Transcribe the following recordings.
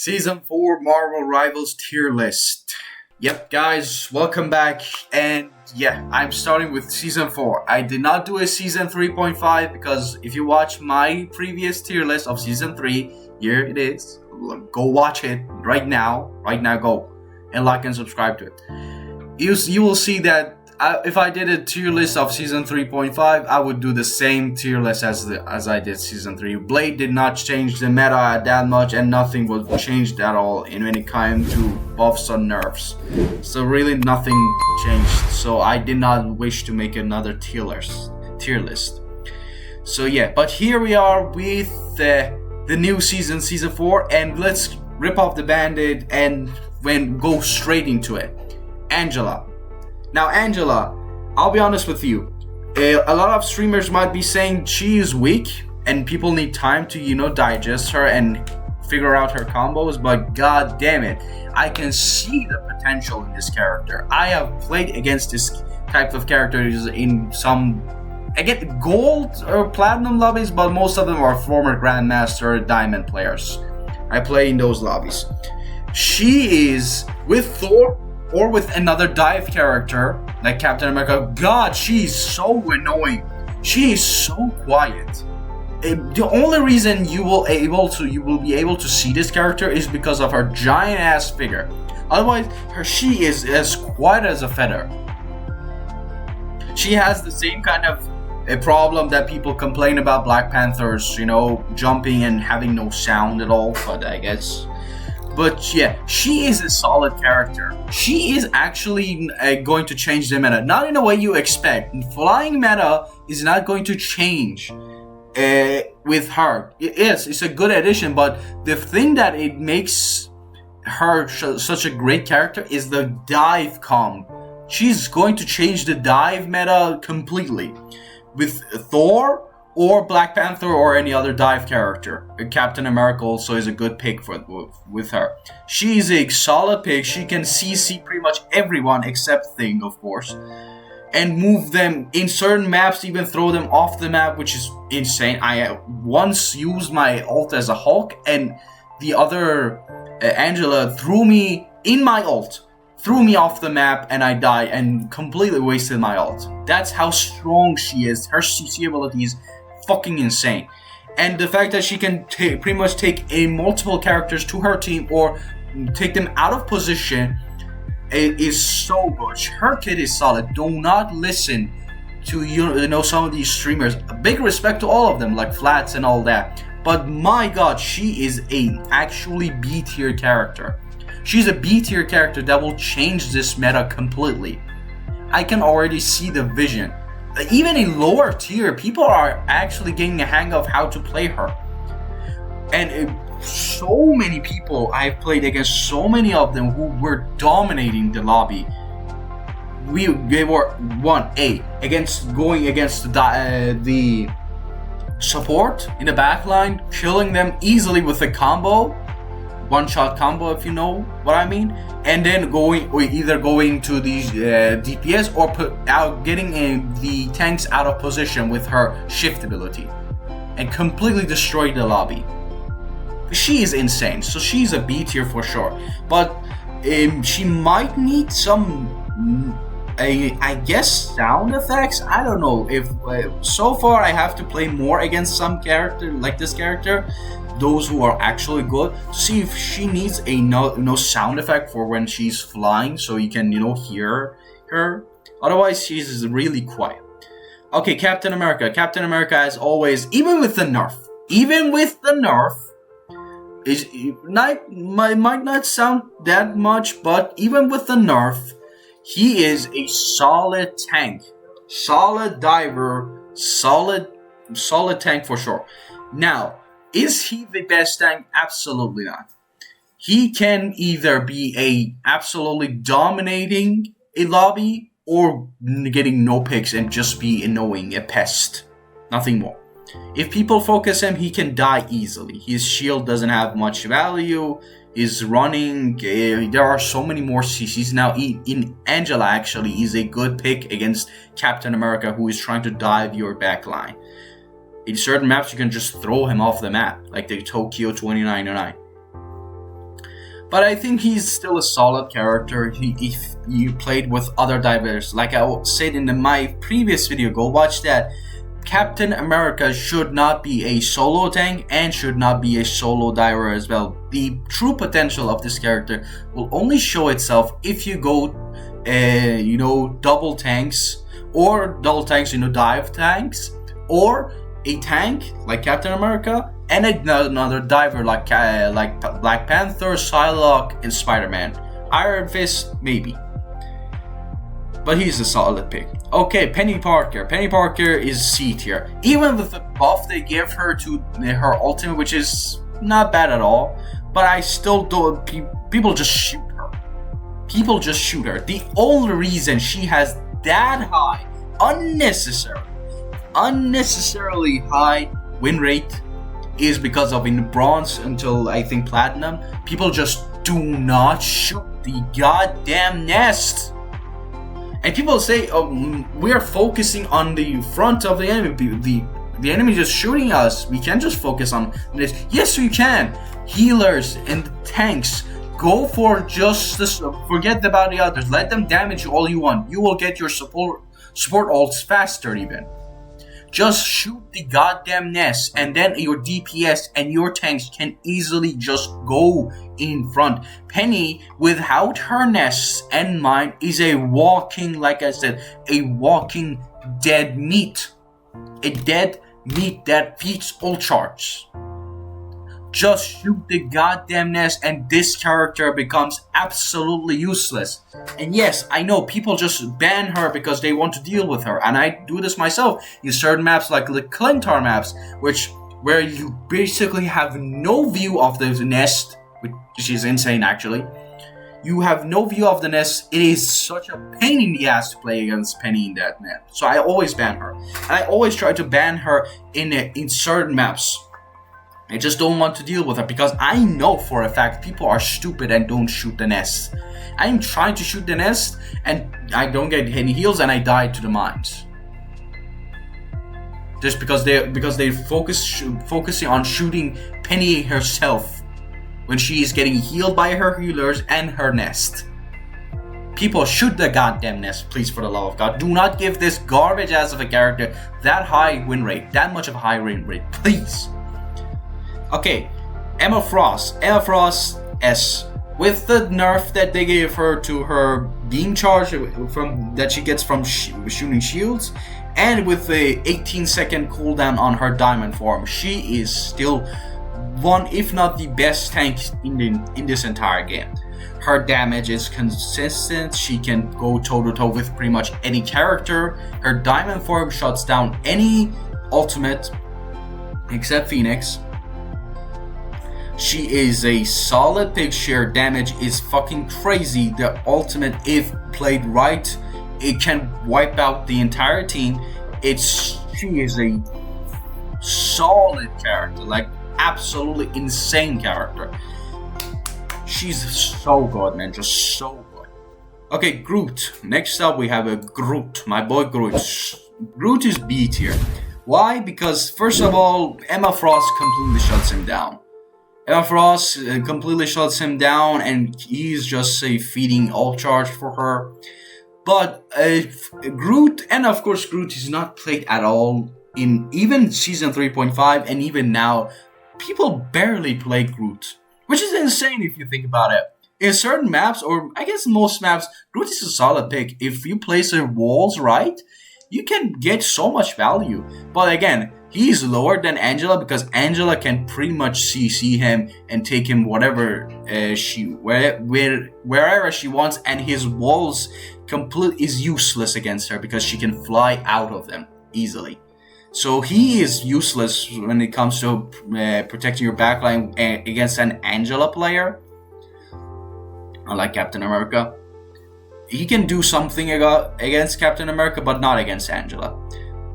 Season 4 Marvel Rivals tier list. Yep, guys, welcome back. And yeah, I'm starting with Season 4. I did not do a Season 3.5 because if you watch my previous tier list of Season 3, here it is. Go watch it right now. Right now, go. And like and subscribe to it. You will see that if I did a tier list of Season 3.5, I would do the same tier list as I did Season 3. Blade did not change the meta that much, and nothing was changed at all in when it came to buffs or nerfs. So really nothing changed. So I did not wish to make another tier list. So yeah, but here we are with the new season, Season 4, and let's rip off the band-aid and go straight into it. Angela. Now, Angela, I'll be honest with you. A lot of streamers might be saying she is weak and people need time to, digest her and figure out her combos, but god damn it, I can see the potential in this character. I have played against this type of characters in some, again, gold or platinum lobbies, but most of them are former Grandmaster Diamond players. I play in those lobbies. She is, with Thor, or with another dive character like Captain America. God, she's so annoying. She is so quiet. The only reason you will be able to see this character is because of her giant ass figure. Otherwise, she is as quiet as a feather. She has the same kind of a problem that people complain about Black Panthers, jumping and having no sound at all. But I guess. But yeah, she is a solid character. She is actually going to change the meta. Not in a way you expect. Flying meta is not going to change with her. It's a good addition, but the thing that it makes her such a great character is the dive comp. She's going to change the dive meta completely. With Thor or Black Panther or any other dive character. Captain America also is a good pick with her. She is a solid pick. She can CC pretty much everyone except Thing, of course. And move them in certain maps, even throw them off the map, which is insane. I once used my ult as a Hulk, and the other Angela threw me in my ult. Threw me off the map and I died and completely wasted my ult. That's how strong she is. Her CC ability is fucking insane. And the fact that she can pretty much take multiple characters to her team or take them out of position, it is so good. Her kit is solid. Do not listen to some of these streamers. A big respect to all of them, like Flats and all that. But my god, she is a actually B tier character. She's a B tier character that will change this meta completely. I can already see the vision. Even in lower tier, people are actually getting a hang of how to play her. And so many people, I've played against so many of them who were dominating the lobby. They were going against the support in the backline, killing them easily with a combo. One-shot combo, if you know what I mean, and then either going to these DPS or getting the tanks out of position with her shift ability, and completely destroy the lobby. She is insane, so she's a B tier for sure. But she might need some, I guess, sound effects. I don't know if so far I have to play more against some character like this character. Those who are actually good, to see if she needs a no sound effect for when she's flying, so you can hear her. Otherwise, she's really quiet. Okay, Captain America. Captain America, as always, even with the nerf, might not sound that much, but even with the nerf, he is a solid tank, solid diver, solid tank for sure. Now, is he the best tank? Absolutely not. He can either be absolutely dominating a lobby or getting no picks and just be annoying, a pest. Nothing more. If people focus him, he can die easily. His shield doesn't have much value. His running, there are so many more CCs. Now, in Angela actually is a good pick against Captain America, who is trying to dive your backline. In certain maps, you can just throw him off the map, like the Tokyo 2099. But I think he's still a solid character if you played with other divers. Like I said in my previous video, go watch that. Captain America should not be a solo tank and should not be a solo diver as well. The true potential of this character will only show itself if you go, double tanks, dive tanks, or a tank like Captain America and another diver like Black Panther, Psylocke, and Spider-Man. Iron Fist, maybe. But he's a solid pick. Okay, Penny Parker. Penny Parker is C tier. Even with the buff they give her to her ultimate, which is not bad at all, but I still don't. People just shoot her. People just shoot her. The only reason she has that high, unnecessarily high win rate is because of in bronze until I think platinum, people just do not shoot the goddamn nest. And people say, we're focusing on the front of the enemy. The enemy just shooting us. We can't just focus on this. Yes, we can. Healers and tanks, go for just this. Forget about the others. Let them damage you all you want. You will get your support ults faster even. Just shoot the goddamn nest, and then your DPS and your tanks can easily just go in front. Penny, without her nests and mine, is a walking, like I said, a walking dead meat. A dead meat that feeds all charts. Just shoot the goddamn nest and this character becomes absolutely useless. And yes, I know people just ban her because they want to deal with her, and I do this myself in certain maps like the Clintar maps, where you basically have no view of the nest, which is insane actually. You have no view of the nest. It is such a pain in the ass to play against Penny in that map. So I always ban her. And I always try to ban her in certain maps. I just don't want to deal with her because I know for a fact people are stupid and don't shoot the nest. I'm trying to shoot the nest and I don't get any heals and I die to the mines. Just because they focusing on shooting Penny herself when she is getting healed by her healers and her nest. People, shoot the goddamn nest, please, for the love of God. Do not give this garbage ass of a character that high win rate, that much of a high win rate, please. Okay, Emma Frost. Emma Frost S. With the nerf that they gave her to her beam charge that she gets from shooting shields, and with the 18-second cooldown on her diamond form, she is still one, if not the best tank in this entire game. Her damage is consistent. She can go toe-to-toe with pretty much any character. Her diamond form shuts down any ultimate except Phoenix. She is a solid pick. Sheer damage is fucking crazy. The ultimate, if played right, it can wipe out the entire team. She is a solid character, like absolutely insane character. She's so good, man, just so good. Okay, Groot. Next up we have a Groot, my boy Groot. Groot is B tier. Why? Because first of all, Emma Frost completely shuts him down. Emma Frost completely shuts him down and he's just feeding all charge for her. But Groot, and of course Groot is not played at all in even season 3.5 and even now, people barely play Groot. Which is insane if you think about it. In certain maps, or I guess most maps, Groot is a solid pick. If you place your walls right, you can get so much value. But again, he's lower than Angela because Angela can pretty much CC him and take him wherever she wants, and his walls is useless against her because she can fly out of them easily. So he is useless when it comes to protecting your backline against an Angela player, unlike Captain America. He can do something against Captain America, but not against Angela.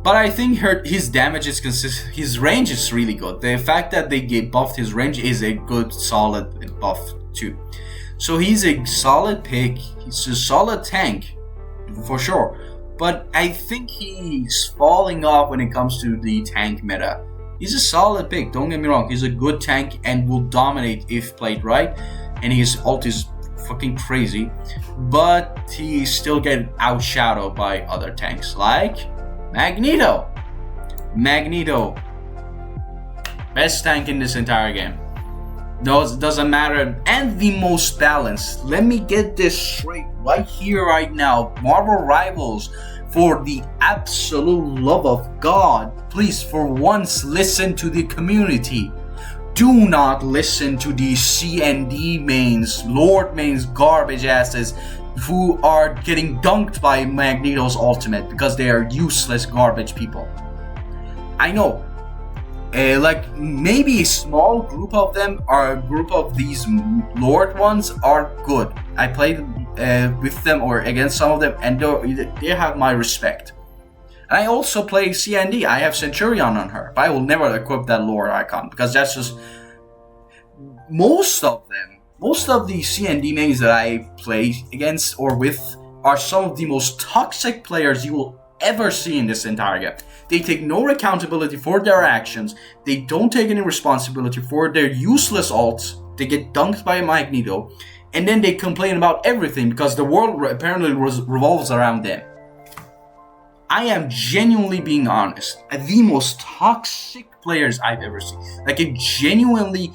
But I think his damage is consistent. His range is really good. The fact that they buffed his range is a good, solid buff too. So he's a solid pick. He's a solid tank, for sure. But I think he's falling off when it comes to the tank meta. He's a solid pick, don't get me wrong. He's a good tank and will dominate if played right. and his ult is fucking crazy, but he still get outshadowed by other tanks like Magneto. Magneto, best tank in this entire game. Doesn't matter, and the most balanced. Let me get this straight right here, right now. Marvel Rivals, for the absolute love of God, please for once listen to the community. Do not listen to these CND mains, Lord mains, garbage asses who are getting dunked by Magneto's ultimate because they are useless garbage people. I know, like maybe a small group of them, or a group of these Lord ones are good. I played with them or against some of them, and they have my respect. And I also play CND. I have Centurion on her, but I will never equip that Lord icon because that's just most of the CND mains that I play against or with are some of the most toxic players you will ever see in this entire game. They take no accountability for their actions. They don't take any responsibility for their useless ults. They get dunked by Magneto, and then they complain about everything because the world apparently revolves around them. I am genuinely being honest. The most toxic players I've ever seen. Like, I genuinely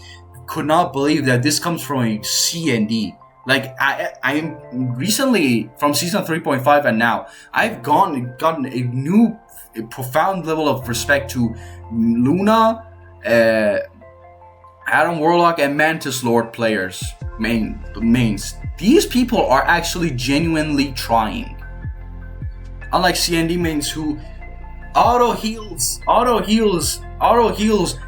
could not believe that this comes from a CND. Like, I am recently, from season 3.5 and now, I've gotten a new, profound level of respect to Luna, Adam Warlock, and Mantis Lord players, mains. These people are actually genuinely trying. Unlike CND mains who auto heals,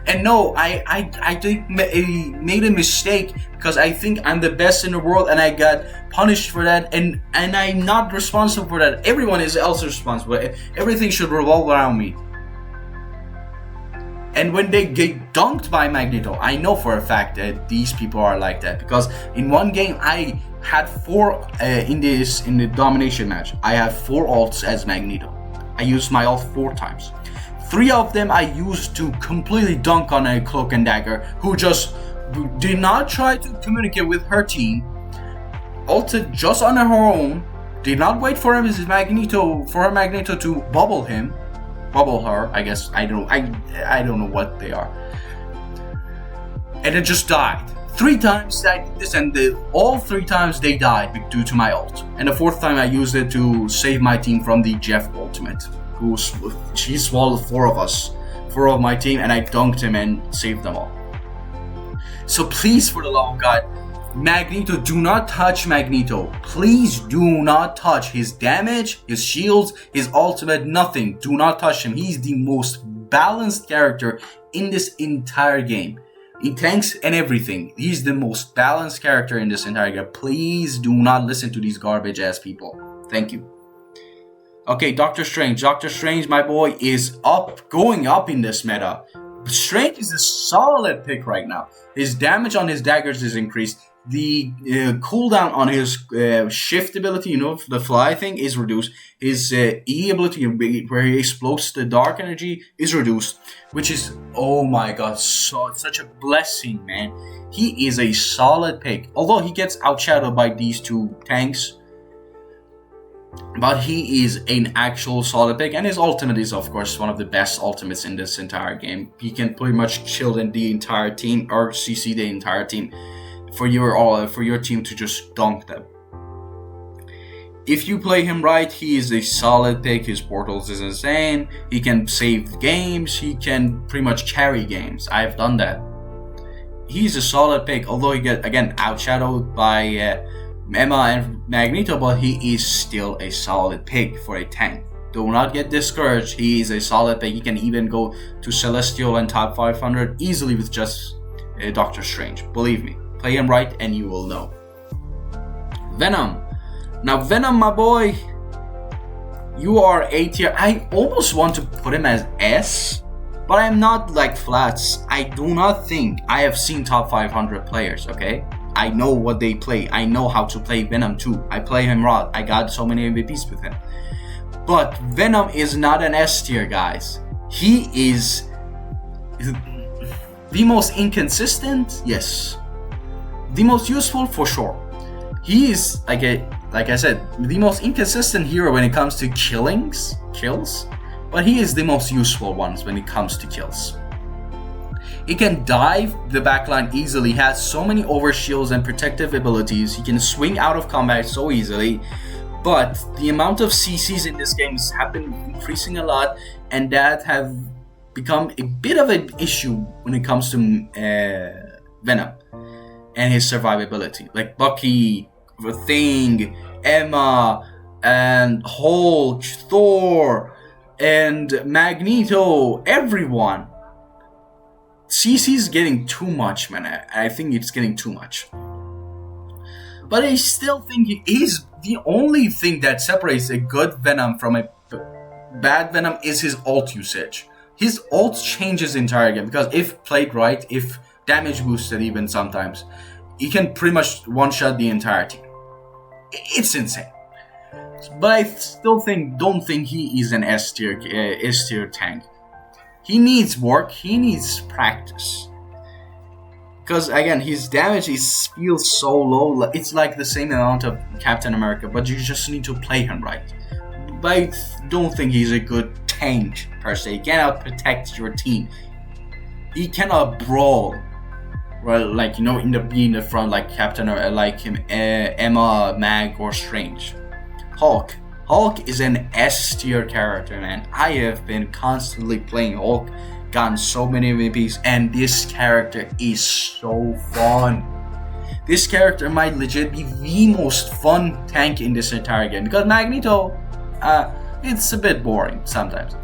and no, I think made a mistake because I think I'm the best in the world and I got punished for that, and I'm not responsible for that. Everyone is else responsible. Everything should revolve around me. And when they get dunked by Magneto, I know for a fact that these people are like that because in one game I had 4 in the domination match. I had 4 ults as Magneto. I used my ult 4 times. 3 of them I used to completely dunk on a Cloak and Dagger who just did not try to communicate with her team, ulted just on her own, did not wait for her Magneto to bubble her, I guess. I don't know what they are. And it just died. 3 times I did this, and all 3 times they died due to my ult. And the 4th time I used it to save my team from the Jeff ultimate. She swallowed 4 of my team, and I dunked him and saved them all. So please, for the love of God, Magneto, do not touch Magneto. Please do not touch his damage, his shields, his ultimate, nothing. Do not touch him. He's the most balanced character in this entire game. In tanks and everything. He's the most balanced character in this entire game. Please do not listen to these garbage ass people. Thank you. Okay, Dr. Strange. Dr. Strange, my boy, is going up in this meta. Strange is a solid pick right now. His damage on his daggers is increased. The cooldown on his shift ability, the fly thing, is reduced. His E ability, where he explodes the dark energy, is reduced. Which is, oh my god, such a blessing, man. He is a solid pick. Although he gets outshadowed by these 2 tanks. But he is an actual solid pick, and his ultimate is, of course, one of the best ultimates in this entire game. He can pretty much chill in the entire team, or CC the entire team, for your team to just dunk them. If you play him right, he is a solid pick. His portals is insane. He can save games. He can pretty much carry games. I've done that. He's a solid pick, although he get again outshadowed by Emma and Magneto, but he is still a solid pick for a tank. Do not get discouraged. He is a solid pick. He can even go to Celestial and top 500 easily with just Dr. Strange. Believe me. Play him right and you will know. Venom. Now Venom, my boy, you are A tier. I almost want to put him as S, but I'm not like Flats. I do not think I have seen top 500 players, okay? I know what they play. I know how to play Venom too. I play him raw. I got so many MVPs with him. But Venom is not an S tier, guys. He is the most inconsistent, yes. the most useful for sure. He is like I said, the most inconsistent hero when it comes to kills, but he is the most useful ones when it comes to kills. He can dive the backline easily, has so many overshields and protective abilities, he can swing out of combat so easily, but the amount of CCs in this game have been increasing a lot, and that have become a bit of an issue when it comes to Venom and his survivability. Like Bucky, The Thing, Emma, and Hulk, Thor, and Magneto, everyone. CC is getting too much, man. I think it's getting too much. But I still think it is the only thing that separates a good Venom from a bad Venom is his ult usage. His ult changes the entire game because if played right, if damage boosted even sometimes, he can pretty much one-shot the entire team. It's insane. But I still don't think he is an S tier tank. He needs work, he needs practice. Because again, his damage feels so low, it's like the same amount of Captain America, but you just need to play him right. But I don't think he's a good tank per se. He cannot protect your team. He cannot brawl. Well, like, in the front like Captain or like him, Emma, Mag, or Strange. Hulk is an S tier character, man. I have been constantly playing Hulk, gotten so many MVPs, and this character is so fun. This character might legit be the most fun tank in this entire game, because Magneto, it's a bit boring sometimes.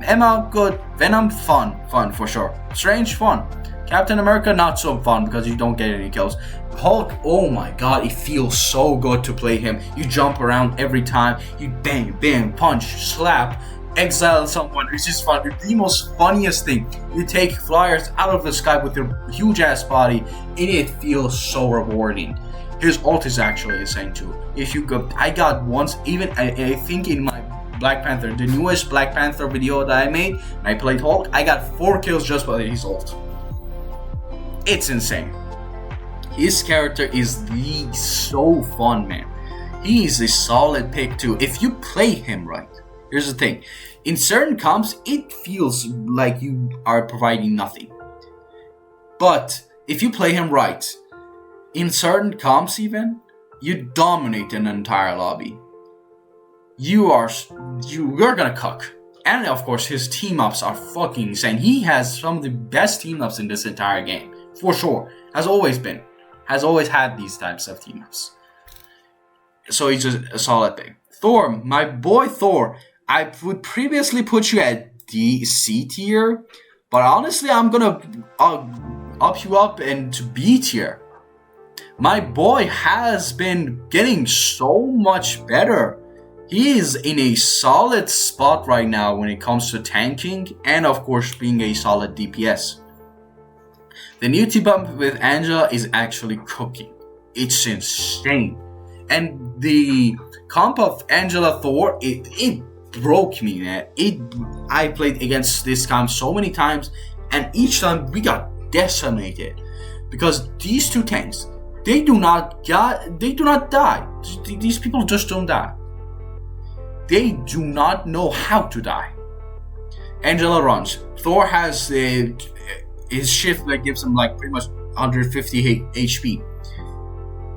Emma, good. Venom, fun for sure. Strange, fun. Captain America, not so fun because you don't get any kills. Hulk, oh my god, it feels so good to play him. You jump around every time, you bang, bang, punch, slap, exile someone, which is fun. The most funniest thing, you take flyers out of the sky with your huge ass body, and it feels so rewarding. His ult is actually insane too. If you go, I got once, even I think in my Black Panther, the newest Black Panther video that I made, and I played Hulk, I got 4 kills just by his ult. It's insane. His character is so fun, man. He is a solid pick too, if you play him right. Here's the thing. In certain comps, it feels like you are providing nothing. But if you play him right, in certain comps even, you dominate an entire lobby. You're gonna cook. And of course, his team-ups are fucking insane. He has some of the best team-ups in this entire game. For sure. Has always had these types of team-ups. So he's just a solid pick. Thor, my boy Thor. I would previously put you at D, C tier. But honestly, I'm gonna up you up into B tier. My boy has been getting so much better. He is in a solid spot right now when it comes to tanking and of course being a solid DPS. The new T-Bump with Angela is actually cooking. It's insane. And the comp of Angela Thor, it broke me, man. I played against this comp so many times, and each time we got decimated. Because these two tanks, they do not die. These people just don't die. They do not know how to die. Angela runs. Thor has his shift that gives him like pretty much 150 HP.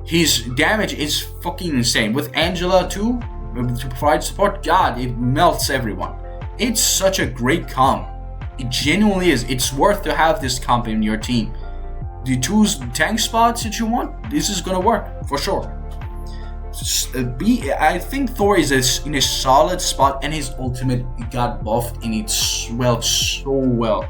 His damage is fucking insane. With Angela too, to provide support, god, it melts everyone. It's such a great comp. It genuinely is. It's worth to have this comp in your team. The 2 tank spots that you want, this is gonna work for sure. I think Thor is in a solid spot, and his ultimate got buffed and it swelled so well.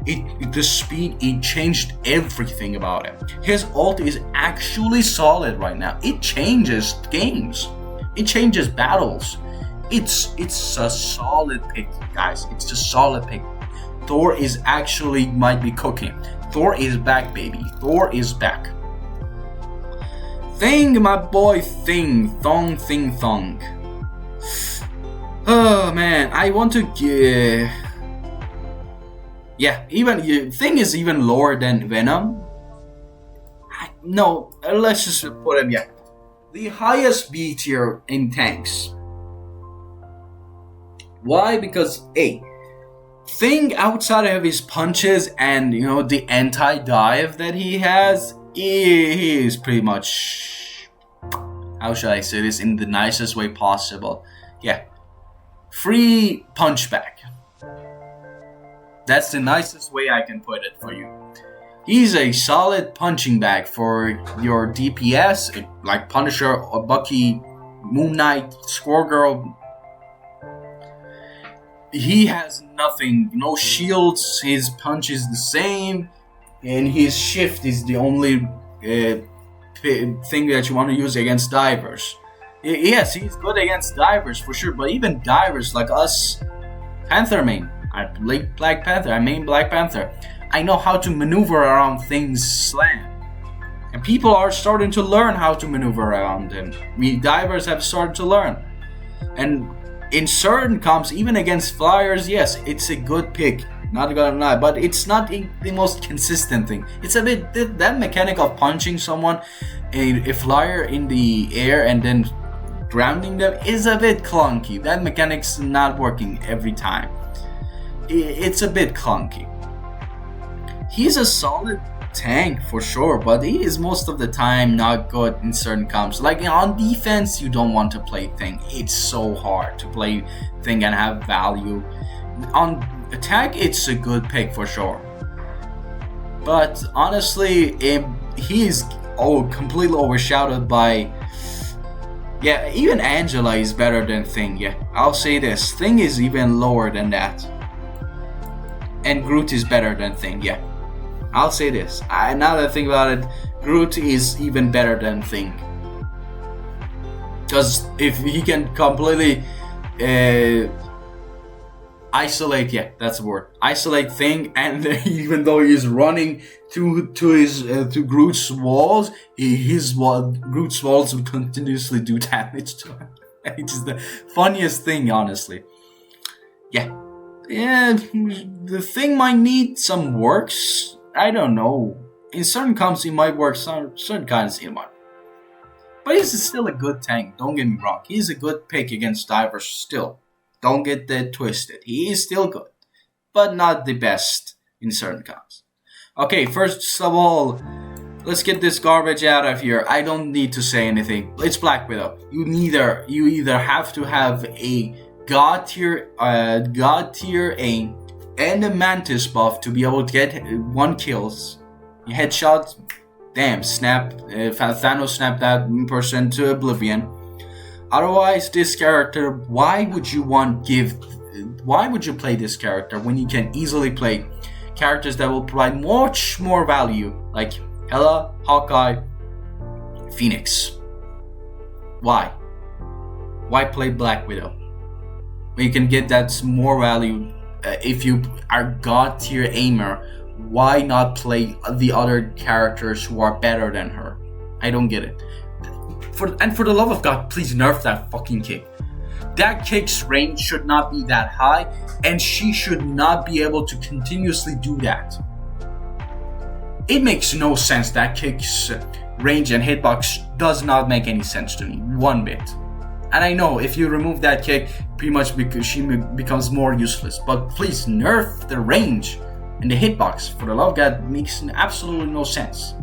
The speed, it changed everything about him. His ult is actually solid right now. It changes games. It changes battles. It's a solid pick, guys. It's a solid pick. Thor is actually might be cooking. Thor is back, baby. Thor is back. Thing, my boy, Thing. Thong. Oh man, I want to give. Yeah, even Thing is even lower than Venom. no, let's just put him, yeah. The highest B tier in tanks. Why? Because Thing outside of his punches and the anti-dive that he has, he is pretty much, how should I say this in the nicest way possible? Yeah, free punchback. That's the nicest way I can put it for you. He's a solid punching bag for your DPS, like Punisher, or Bucky, MoonKnight, Squirrel Girl. He has nothing, no shields, his punch is the same, and his shift is the only thing that you want to use against divers. Yes, he's good against divers for sure, but even divers like us, Panther main, I play Black Panther, I main Black Panther. I know how to maneuver around things slam. And people are starting to learn how to maneuver around them. We divers have started to learn. And in certain comps, even against flyers, yes, it's a good pick. Not gonna lie, but it's not the most consistent thing. It's a bit, that mechanic of punching someone, a flyer in the air and then grounding them is a bit clunky. That mechanic's not working every time. It's a bit clunky. He's a solid tank for sure, but he is most of the time not good in certain comps. Like on defense, you don't want to play Thing. It's so hard to play Thing and have value. On attack, it's a good pick for sure. But honestly, he's completely overshadowed by... Yeah, even Angela is better than Thing. Yeah, I'll say this. Thing is even lower than that. And Groot is better than Thing. Yeah. I'll say this. Now that I think about it, Groot is even better than Thing. Because if he can completely isolate, yeah, that's the word. Isolate Thing, and even though he's running to Groot's walls, Groot's walls will continuously do damage to him. It's the funniest thing, honestly. Yeah, the Thing might need some works. I don't know. In certain comps, he might work. Certain kinds, he might. But he's still a good tank. Don't get me wrong. He's a good pick against divers still. Don't get that twisted. He is still good, but not the best in certain comps. Okay, first of all, let's get this garbage out of here. I don't need to say anything. It's Black Widow. You either have to have a God tier aim and a Mantis buff to be able to get 1 kills. Headshot, damn, Thanos snapped that person to oblivion. Otherwise, this character, why would you play this character when you can easily play characters that will provide much more value, like Hela, Hawkeye, Phoenix? Why play Black Widow? You can get that more value. If you are God tier aimer, why not play the other characters who are better than her? I don't get it. For the love of God, please nerf that fucking kick. That kick's range should not be that high, and she should not be able to continuously do that. It makes no sense. That kick's range and hitbox does not make any sense to me, one bit. And I know if you remove that kick, pretty much because she becomes more useless. But please nerf the range and the hitbox. For the love of God, makes absolutely no sense.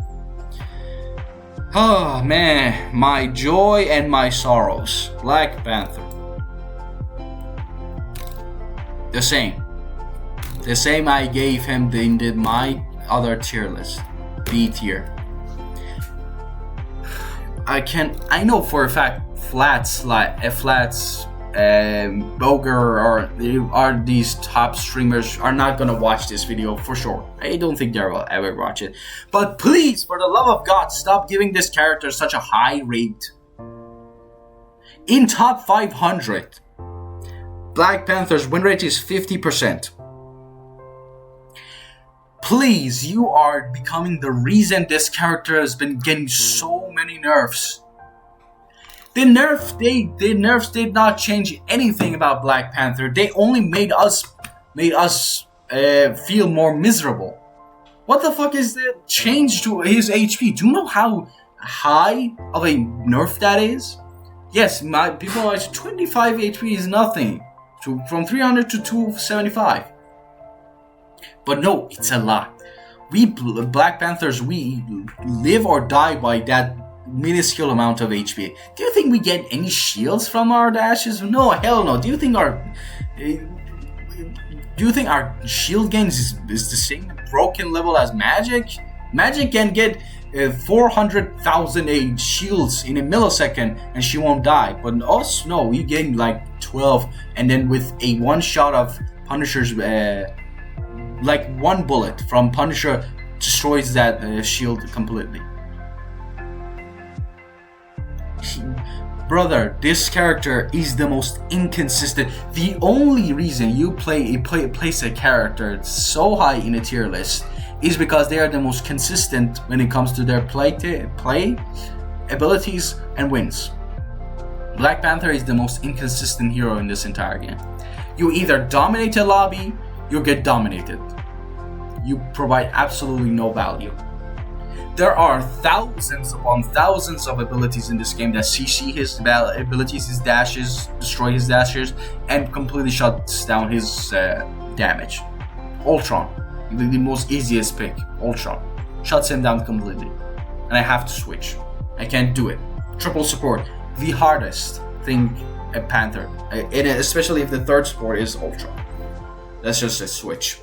Oh man, my joy and my sorrows. Black Panther. The same I gave him in my other tier list. B tier. I know for a fact Flats, Boger or these top streamers are not gonna watch this video for sure. I don't think they will ever watch it. But please, for the love of God, stop giving this character such a high rate. In top 500, Black Panther's win rate is 50%. Please, you are becoming the reason this character has been getting so many nerfs. The nerfs did not change anything about Black Panther. They only made us feel more miserable. What the fuck is the change to his HP? Do you know how high of a nerf that is? Yes, my people are 25 HP is nothing. From 300 to 275. But no, it's a lot. We Black Panthers, we live or die by that minuscule amount of HP. Do you think we get any shields from our dashes? No, hell no. Do you think our shield gains is the same broken level as Magik? Magik can get 400,000 shields in a millisecond and she won't die. But us, no, we gain like 12, and then with a one shot of Punisher's, like one bullet from Punisher destroys that shield completely. Brother, this character is the most inconsistent. The only reason you place a character so high in a tier list is because they are the most consistent when it comes to their play abilities and wins. Black Panther is the most inconsistent hero in this entire game. You either dominate a lobby, you get dominated. You provide absolutely no value. There are thousands upon thousands of abilities in this game that CC his abilities, his dashes, destroy his dashes, and completely shuts down his damage. Ultron, the most easiest pick. Ultron shuts him down completely, and I have to switch. I can't do it. Triple support, the hardest thing at Panther, especially if the third support is Ultron. That's just a switch.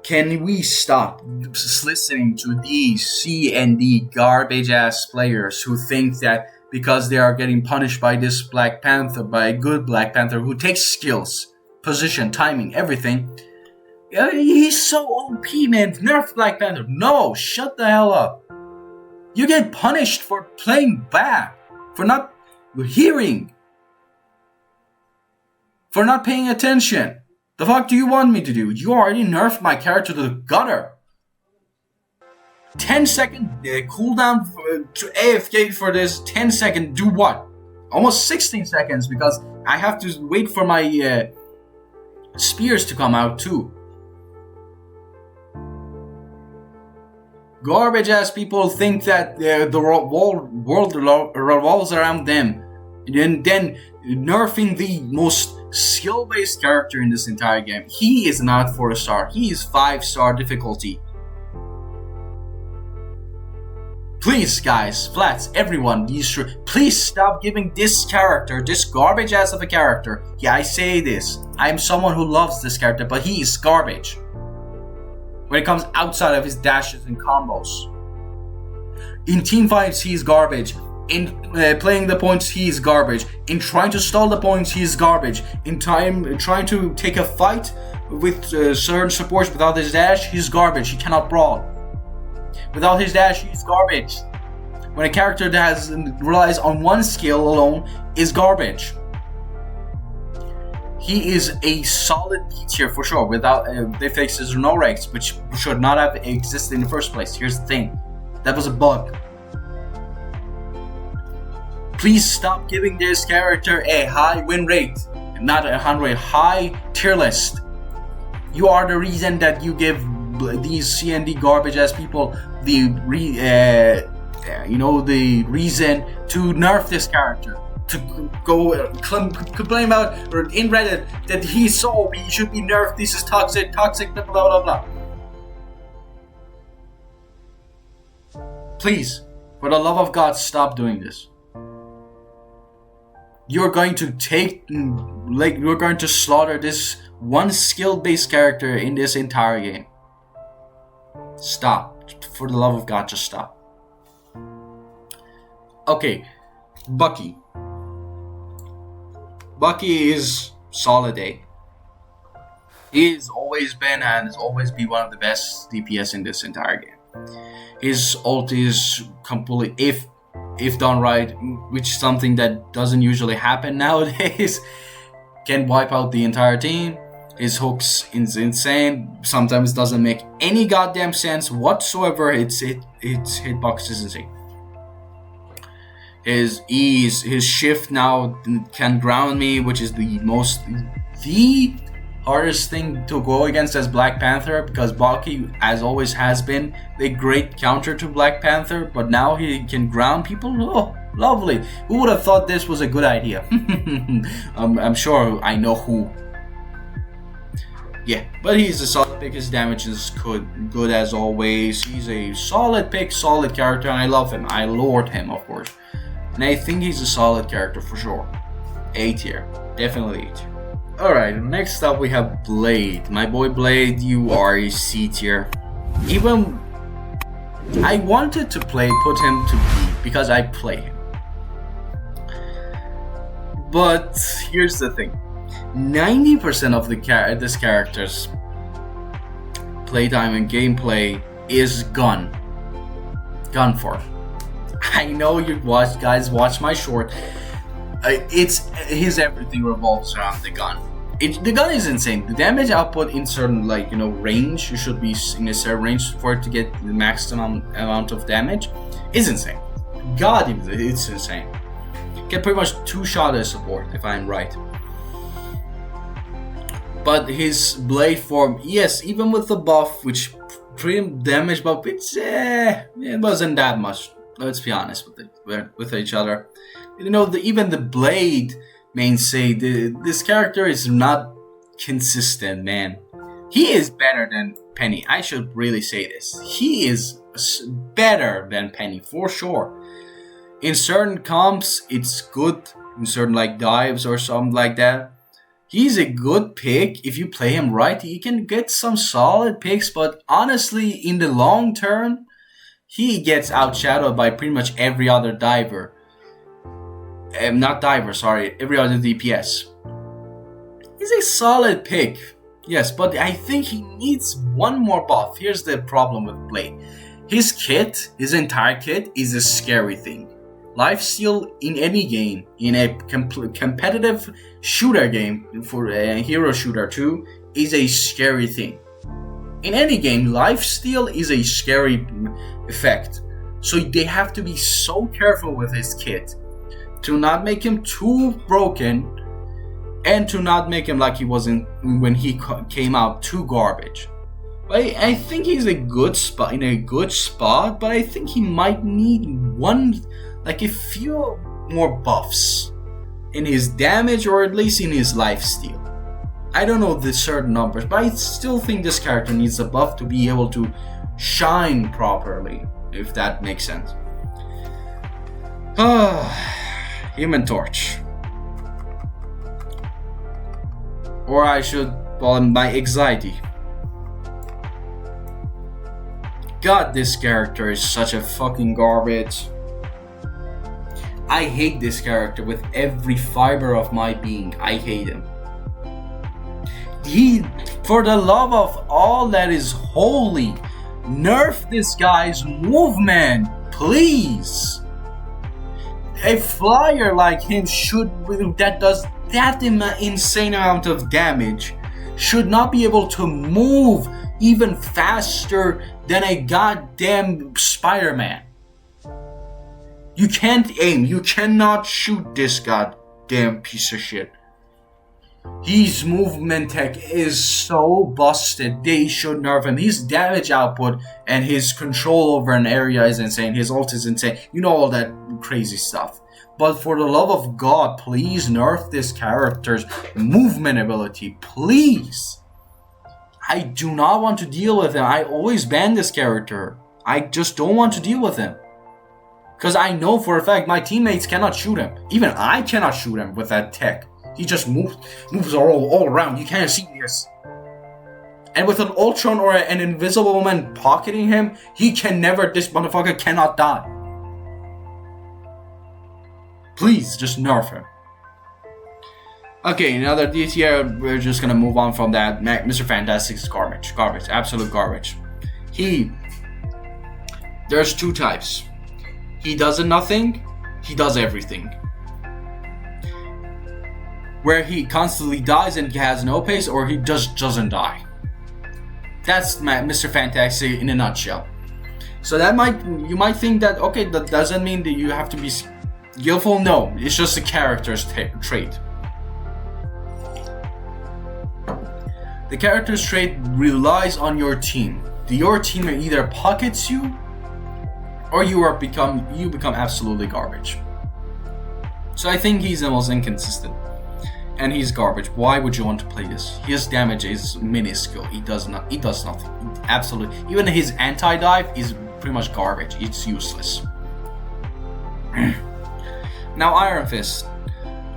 Can we stop listening to these C and D garbage ass players who think that because they are getting punished by this Black Panther, by a good Black Panther who takes skills, position, timing, everything, he's so OP, man, nerf Black Panther. No, shut the hell up. You get punished for playing bad, for not hearing, for not paying attention. The fuck do you want me to do? You already nerfed my character to the gutter. 10-second cooldown to AFK for this. 10-second, do what? Almost 16 seconds because I have to wait for my spears to come out too. Garbage ass people think that the world revolves around them. And then nerfing the most skill-based character in this entire game. He is not 4-star. He is 5-star difficulty. Please, guys, Flats, everyone, please stop giving this character, this garbage ass of a character. Yeah, I say this. I am someone who loves this character, but he is garbage. When it comes outside of his dashes and combos. In team fights, he is garbage. In playing the points, he is garbage. In trying to stall the points, he is garbage. In trying to take a fight with certain supports without his dash, he's garbage. He cannot brawl. Without his dash, he's garbage. When a character that relies on one skill alone is garbage. He is a solid B tier for sure. Without they fixes no ranks, which should not have existed in the first place. Here's the thing, that was a bug. Please stop giving this character a high win rate, not a 100 high tier list. You are the reason that you give these C&D garbage ass people the reason to nerf this character, to go complain about in Reddit that he's so OP, he should be nerfed. This is toxic, blah blah blah. Please, for the love of God, stop doing this. You're going to slaughter this one skill-based character in this entire game. Stop. For the love of God, just stop. Okay, Bucky. Bucky is solid A. He has always been and has always be one of the best DPS in this entire game. His ult is completely, if done right, which is something that doesn't usually happen nowadays, can wipe out the entire team. His hooks is insane. Sometimes doesn't make any goddamn sense whatsoever. Its hitbox is insane. His ease, his shift now can ground me, which is the hardest thing to go against as Black Panther, because Bucky, as always, has been a great counter to Black Panther, but now he can ground people. Oh, lovely. Who would have thought this was a good idea? I'm sure I know who. Yeah, but he's a solid pick. His damage is good as always. He's a solid pick, solid character, and I love him. I lord him, of course. And I think he's a solid character for sure. A tier. Definitely A tier. Alright, next up we have Blade. My boy Blade, you are a C tier. Even I wanted to put him to B because I play him. But here's the thing. 90% of this character's playtime and gameplay is gone for. I know you guys watch my short. His everything revolves around the gun. The gun is insane. The damage output in certain range, you should be in a certain range for it to get the maximum amount of damage, is insane. God, it's insane. Get pretty much 2 shot as support if I'm right. But his blade form, yes, even with the buff, which pretty damage buff, it wasn't that much. Let's be honest with each other. Even the blade mainstay, this character is not consistent, man. He is better than Penny. I should really say this. He is better than Penny for sure. In certain comps, it's good. In certain dives or something like that. He's a good pick. If you play him right, he can get some solid picks. But honestly, in the long term, he gets outshadowed by pretty much every other diver. Every other DPS. He's a solid pick. Yes, but I think he needs one more buff. Here's the problem with Blade. His entire kit, is a scary thing. Lifesteal in any game, in a competitive shooter game, for a hero shooter too, is a scary thing. In any game, lifesteal is a scary effect. So they have to be so careful with his kit to not make him too broken and to not make him like he was when he came out too garbage. But I think he's in a good spot, but I think he might need a few more buffs in his damage or at least in his lifesteal. I don't know the certain numbers, but I still think this character needs a buff to be able to shine properly, if that makes sense. Human Torch. Or I should call him my anxiety. God, this character is such a fucking garbage. I hate this character with every fiber of my being. I hate him. For the love of all that is holy, nerf this guy's movement, please. A flyer like him that does that insane amount of damage should not be able to move even faster than a goddamn Spider-Man. You can't aim. You cannot shoot this goddamn piece of shit. His movement tech is so busted. They should nerf him. His damage output and his control over an area is insane. His ult is insane. You know all that crazy stuff. But for the love of God, please nerf this character's movement ability. Please. I do not want to deal with him. I always ban this character. I just don't want to deal with him. Because I know for a fact my teammates cannot shoot him. Even I cannot shoot him with that tech. He just moves all around. You can't see this. And with an Ultron or an Invisible Woman pocketing him, this motherfucker cannot die. Please, just nerf him. Okay, another D tier. We're just gonna move on from that. Mr. Fantastic is garbage. Garbage. Absolute garbage. There's 2 types. He does nothing. He does everything. Where he constantly dies and has no pace, or he just doesn't die. That's Mr. Fantastic in a nutshell. So you might think that, okay, that doesn't mean that you have to be skillful. No, it's just a character's trait. The character's trait relies on your team. Your team either pockets you, or you become absolutely garbage. So I think he's the most inconsistent, and he's garbage. Why would you want to play this? His damage is minuscule. He does nothing. Absolutely. Even his anti-dive is pretty much garbage. It's useless. Now Iron Fist.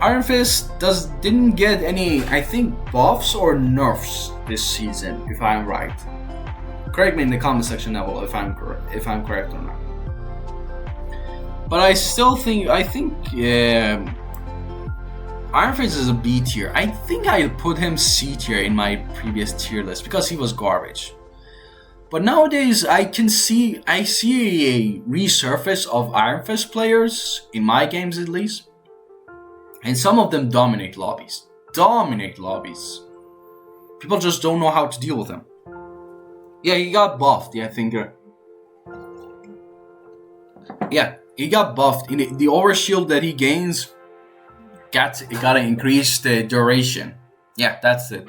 Iron Fist didn't get any, I think, buffs or nerfs this season, if I'm right. Correct me in the comment section now if I'm correct or not. But I think Iron Fist is a B tier. I think I put him C tier in my previous tier list because he was garbage. But nowadays I see a resurface of Iron Fist players, in my games at least. And some of them dominate lobbies. People just don't know how to deal with them. Yeah, he got buffed, I think. Yeah, he got buffed. In the overshield that he gains gotta increase the duration. Yeah, that's it.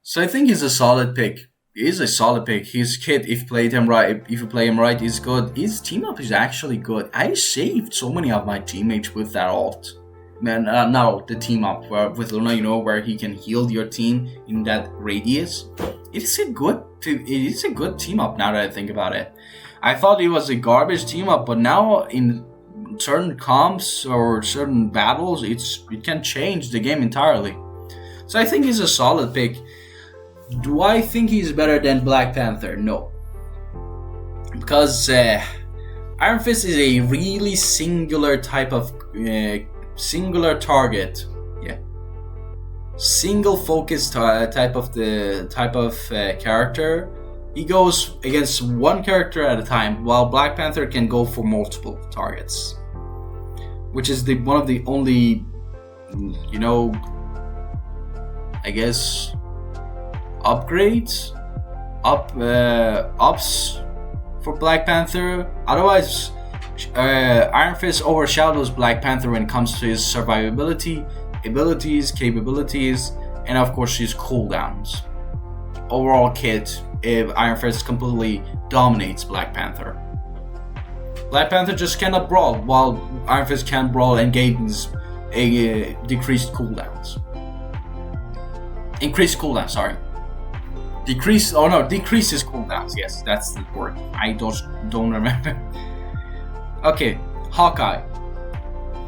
So I think he's a solid pick. His kit, if you play him right, is good. His team up is actually good. I saved so many of my teammates with that ult. The team up with Luna, where he can heal your team in that radius. It is a good team up now that I think about it. I thought it was a garbage team up, but now in certain comps or certain battles, it can change the game entirely. So I think he's a solid pick. Do I think he's better than Black Panther? No. Because Iron Fist is a really singular type of singular target. Yeah. Single focus type of character. He goes against one character at a time, while Black Panther can go for multiple targets. Which is one of the only, I guess, ups for Black Panther. Otherwise, Iron Fist overshadows Black Panther when it comes to his survivability, abilities, capabilities, and of course his cooldowns. Overall kit, Iron Fist completely dominates Black Panther. Black Panther just cannot brawl, while Iron Fist can brawl and gains decreased cooldowns. Decreases cooldowns. Yes, that's the word. I don't remember. Okay, Hawkeye.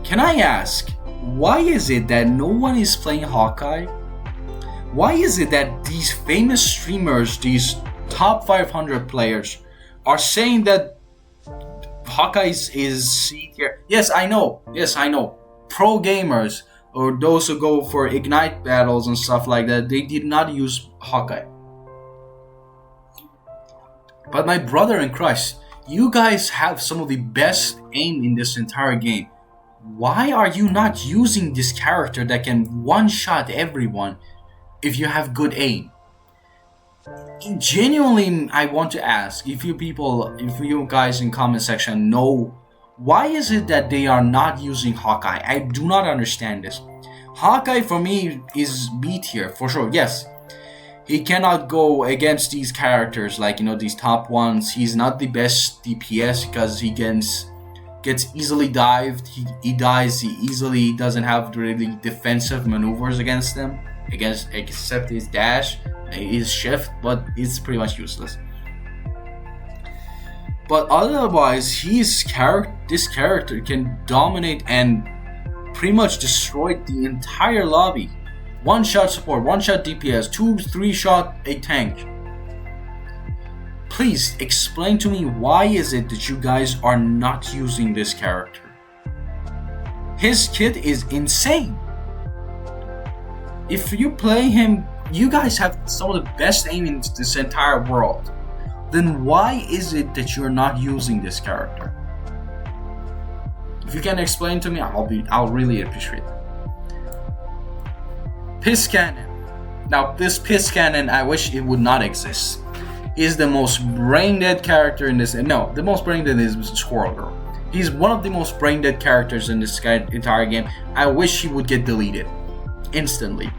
Can I ask, why is it that no one is playing Hawkeye? Why is it that these famous streamers, these top 500 players, are saying that Hawkeye is C tier? Yes, I know. Pro gamers, or those who go for Ignite battles and stuff like that, they did not use Hawkeye. But my brother in Christ, you guys have some of the best aim in this entire game. Why are you not using this character that can one-shot everyone if you have good aim? Genuinely, I want to ask, if you guys in comment section know, why is it that they are not using Hawkeye? I do not understand this. Hawkeye for me is B tier for sure. Yes, he cannot go against these characters like these top ones. He's not the best DPS because he gets easily dived. He dies easily. He doesn't have really defensive maneuvers against them, except his dash, his shift, but it's pretty much useless. But otherwise, this character can dominate and pretty much destroy the entire lobby. One shot support, one shot DPS, 2-3 shot a tank. Please explain to me, why is it that you guys are not using this character? His kit is insane. If you play him, you guys have some of the best aim in this entire world. Then why is it that you're not using this character? If you can explain to me, I'll really appreciate it. Piss Cannon. Now, this Piss Cannon, I wish it would not exist. He's the most brain-dead character in this. No, the most brain-dead is Squirrel Girl. He's one of the most brain-dead characters in this entire game. I wish he would get deleted. instantly.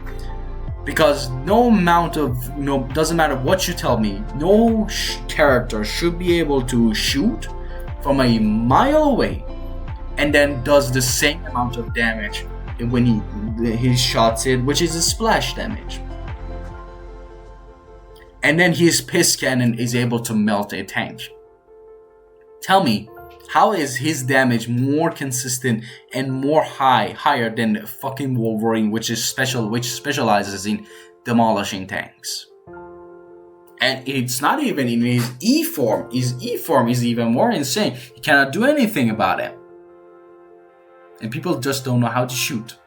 Because no amount of, doesn't matter what you tell me, no character should be able to shoot from a mile away and then does the same amount of damage when he shots it, which is a splash damage. And then his piss cannon is able to melt a tank. Tell me, how is his damage more consistent and more higher than fucking Wolverine, which specializes in demolishing tanks? And it's not even in his E form. His E form is even more insane. He cannot do anything about it. And people just don't know how to shoot.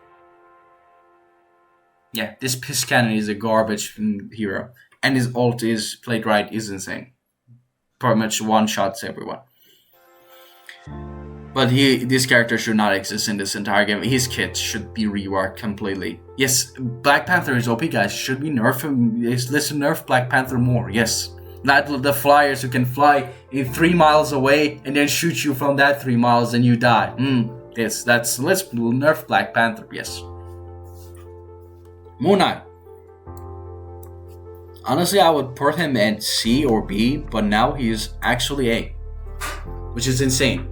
Yeah, this piss cannon is a garbage hero. And his ult is played right is insane. Pretty much one-shots everyone. But this character should not exist in this entire game. His kit should be reworked completely. Yes, Black Panther is OP, guys. Should we nerf him? Yes, let's nerf Black Panther more. Yes. Not the flyers who can fly 3 miles away and then shoot you from that 3 miles and you die. Yes, let's nerf Black Panther. Yes. MoonKnight. Honestly, I would put him at C or B, but now he is actually A, which is insane.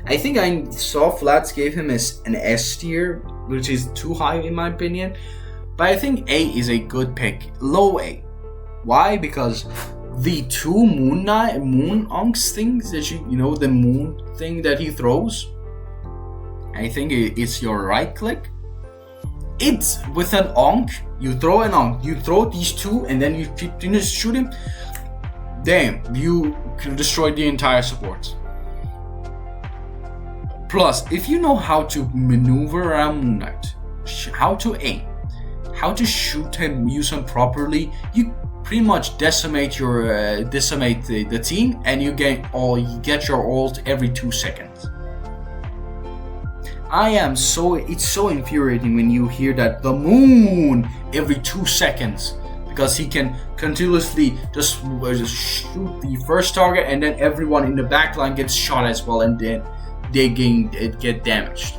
I think I saw Flats gave him an S tier, which is too high in my opinion. But I think A is a good pick. Low A. Why? Because the two moon onks things that the moon thing that he throws, I think it's your right click. It's with an onk, you throw an onk, you throw these two, and then you continue to shoot him. Damn, you can destroy the entire support. Plus, if you know how to maneuver around MoonKnight, how to aim, how to shoot him, use him properly, you pretty much decimate the team, and you get your ult every 2 seconds. It's so infuriating when you hear that the moon every 2 seconds, because he can continuously just shoot the first target, and then everyone in the backline gets shot as well, and then they get damaged.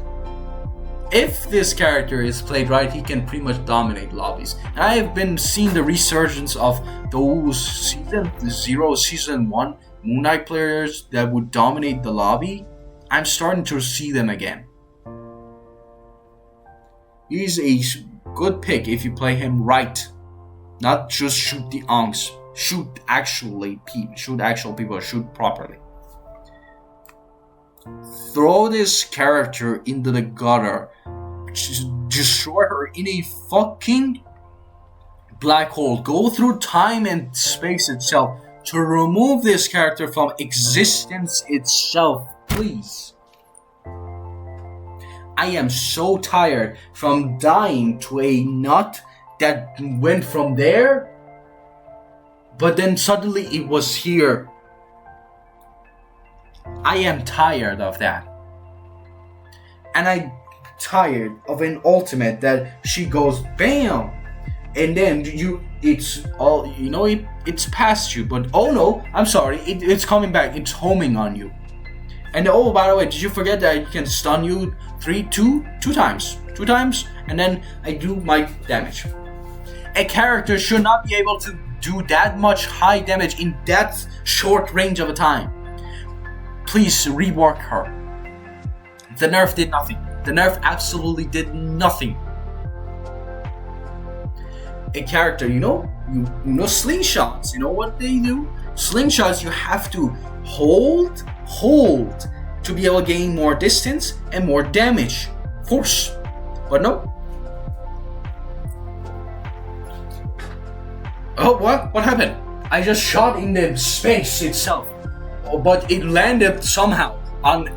If this character is played right, he can pretty much dominate lobbies. And I have been seeing the resurgence of those season 0, season 1 MoonKnight players that would dominate the lobby. I'm starting to see them again. He's a good pick if you play him right. Not just shoot the onks. Shoot actual people. Shoot properly. Throw this character into the gutter. Destroy her in a fucking black hole. Go through time and space itself to remove this character from existence itself, please. I am so tired from dying to a nut that went from there, but then suddenly it was here. I am tired of that. And I'm tired of an ultimate that she goes BAM! And then it's past you, but oh no, I'm sorry, it's coming back, it's homing on you. And oh, by the way, did you forget that I can stun you two times, and then I do my damage. A character should not be able to do that much high damage in that short range of a time. Please rework her. The nerf did nothing. The nerf absolutely did nothing. A character, slingshots, you know what they do? Slingshots, you have to hold to be able to gain more distance and more damage. Force. But no. Oh, what? What happened? I just shot in the space itself. But it landed somehow.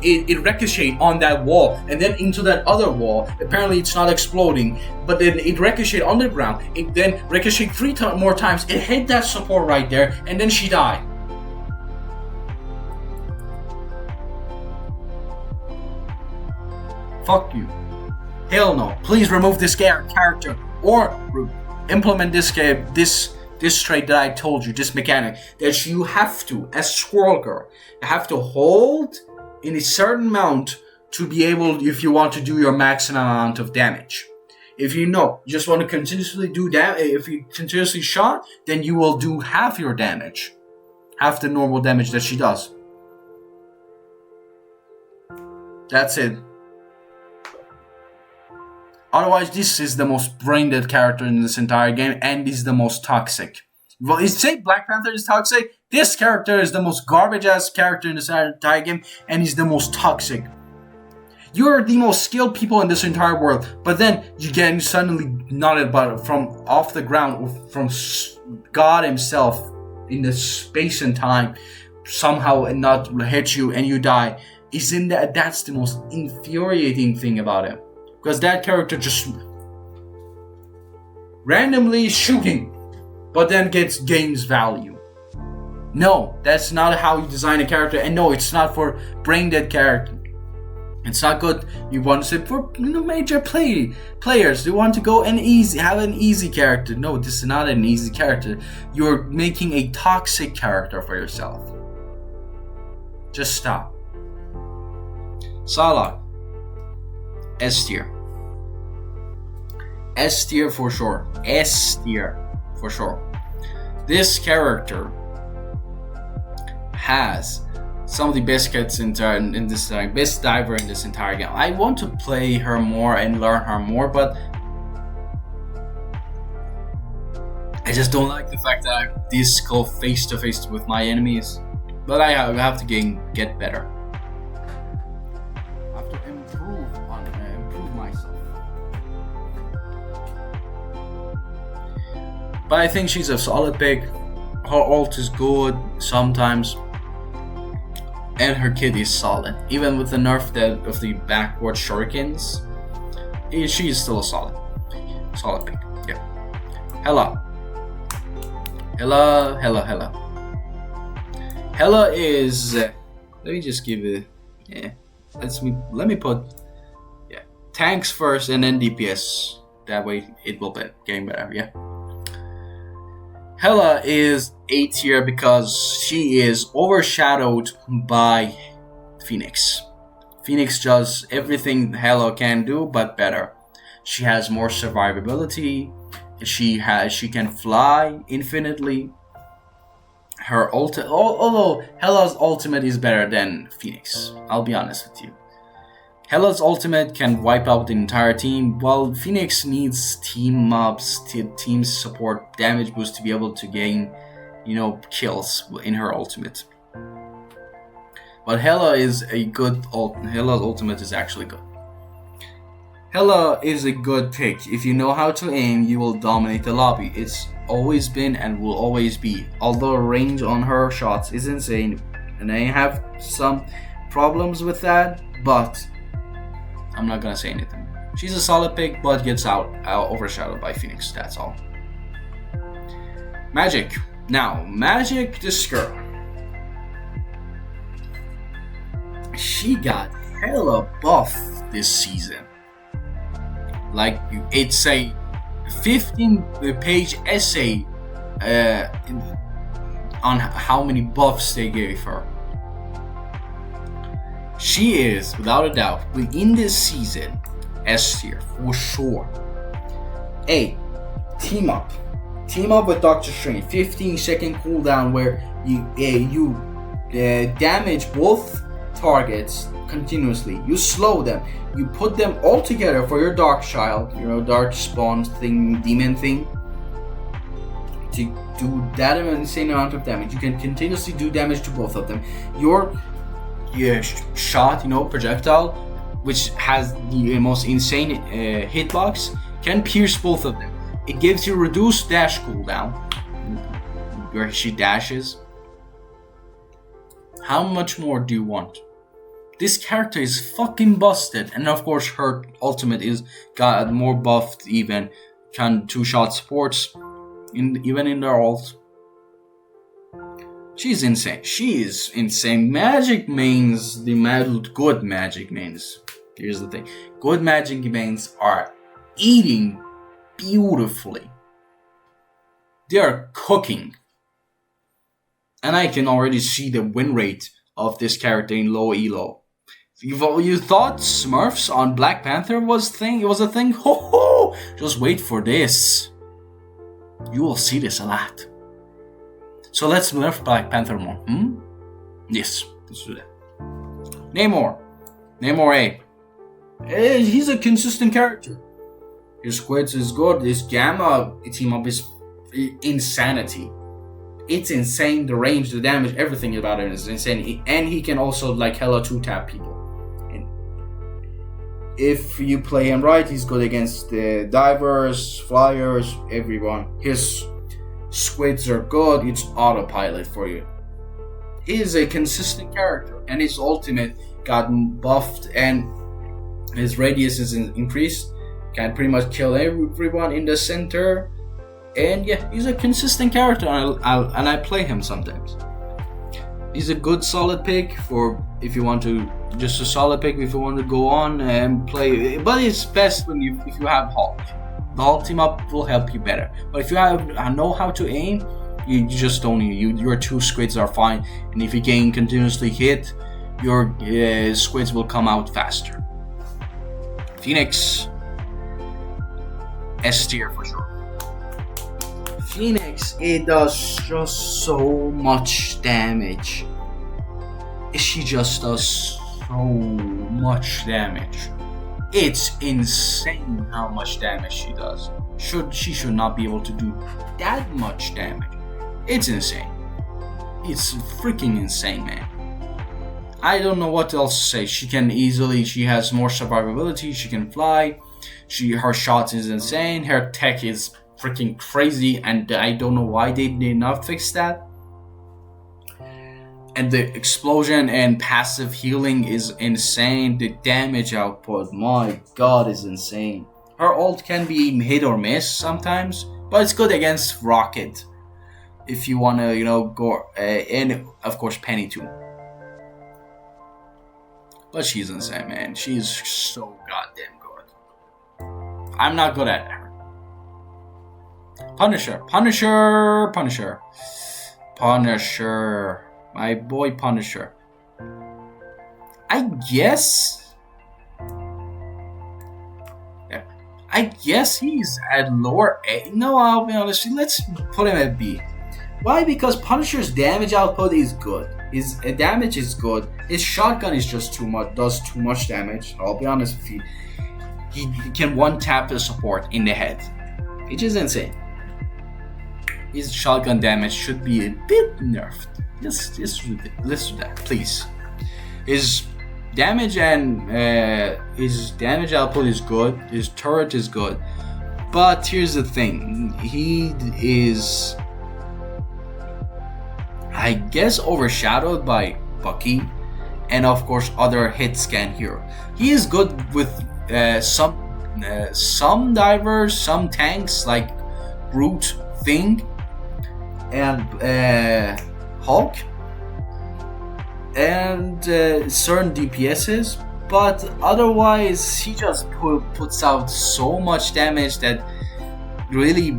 It ricocheted on that wall and then into that other wall. Apparently it's not exploding, but then it ricocheted on the ground. It then ricocheted 3 more times. It hit that support right there, and then she died. Fuck you. Hell no. Please remove this character or implement this trait that I told you, this mechanic, that you have to, as Squirrel Girl, you have to hold in a certain amount to be able, if you want to do your maximum amount of damage. If you just want to continuously do damage, if you continuously shot, then you will do half your damage. Half the normal damage that she does. That's it. Otherwise, this is the most brain-dead character in this entire game, and is the most toxic. Well, you say Black Panther is toxic? This character is the most garbage-ass character in this entire game, and he's the most toxic. You're the most skilled people in this entire world, but then you get suddenly knotted from off the ground, from God himself, in the space and time, somehow and not hit you and you die. That's the most infuriating thing about him. Because that character just randomly shooting, but then gains value. No, that's not how you design a character, and no, it's not for brain dead character. It's not good. You want to say for major players. They want to go have an easy character. No, this is not an easy character. You're making a toxic character for yourself. Just stop. Psylocke. S tier. S tier for sure. S tier for sure. This character has some of the best kits in this best diver in this entire game. I want to play her more and learn her more, but I just don't like the fact that I this go face to face with my enemies. But I have to get better. I have to improve myself. But I think she's a solid pick. Her ult is good sometimes. And her kit is solid. Even with the nerf of the backward shurikens, she is still a solid pick. Yeah. Hela. Hela is. Let me just give it. Yeah. Let me put. Yeah. Tanks first and then DPS. That way it will be getting better. Yeah. Hela is A tier because she is overshadowed by Phoenix. Phoenix does everything Hela can do, but better. She has more survivability. She can fly infinitely. Although Hela's ultimate is better than Phoenix, I'll be honest with you. Hela's ultimate can wipe out the entire team, while Phoenix needs team mobs, team support, damage boost to be able to gain, kills in her ultimate. But Hela's ultimate is actually good. Hela is a good pick. If you know how to aim, you will dominate the lobby. It's always been and will always be. Although range on her shots is insane, and I have some problems with that, but I'm not gonna say anything. She's a solid pick, but gets overshadowed by Phoenix, that's all. Magik. Now, Magik, this girl. She got hella buff this season. Like, it's a 15-page essay on how many buffs they gave her. She is, without a doubt, within this season, S tier for sure. Team up with Dr.Strange. 15-second cooldown where you damage both targets continuously. You slow them. You put them all together for your Dark Child, Dark Spawn thing, demon thing. To do that insane amount of damage, you can continuously do damage to both of them. Your shot, projectile, which has the most insane hitbox, can pierce both of them. It gives you reduced dash cooldown where she dashes. How much more do you want? This character is fucking busted, and of course her ultimate is got more buffed, even can 2-shot supports even in their ult. She's insane. She is insane. Magic mains, good magic mains. Here's the thing. Good magic mains are eating beautifully. They are cooking. And I can already see the win rate of this character in low elo. You thought Smurfs on Black Panther was a thing? Ho ho! Just wait for this. You will see this a lot. So let's nerf Black Panther more. Yes, let's do that. Namor A. He's a consistent character. His squids is good. His Gamma team up is insanity. It's insane. The range, the damage, everything about it is insane. And he can also like Hela 2-tap people. And if you play him right, he's good against the divers, flyers, everyone. His squids are good. It's autopilot for you. He is a consistent character, and his ultimate got buffed, and his radius is increased. Can pretty much kill everyone in the center. And yeah, he's a consistent character, and I play him sometimes. He's a good solid pick for if you want to, just a solid pick if you want to go on and play. But it's best if you have Hulk. The Hulk team up will help you better. But if you know how to aim, you just don't need your 2 squids are fine. And if you can continuously hit, your squids will come out faster. Phoenix, S tier for sure. Phoenix, it does just so much damage. She just does so much damage. It's insane how much damage she does. She should not be able to do that much damage. It's insane. It's freaking insane, man. I don't know what else to say. She has more survivability, she can fly, her shots is insane, her tech is freaking crazy, and I don't know why they did not fix that. And the explosion and passive healing is insane. The damage output, my god, is insane. Her ult can be hit or miss sometimes, but it's good against Rocket. If you wanna, go, and of course Penny too. But she's insane, man. She's so goddamn good. I'm not good at her. Punisher. My boy Punisher. I guess he's at lower A. No, I'll be honest. Let's put him at B. Why? Because Punisher's damage output is good. His damage is good. His shotgun is just too much. Does too much damage. I'll be honest with you. He can one-tap the support in the head, which is insane. His shotgun damage should be a bit nerfed. Let's do that, please. His damage his damage output is good. His turret is good. But here's the thing. He is, I guess, overshadowed by Bucky and of course other hit scan hero. He is good with some divers, some tanks like Groot, Thing, and Hulk, and certain DPSs, but otherwise he just puts out so much damage that really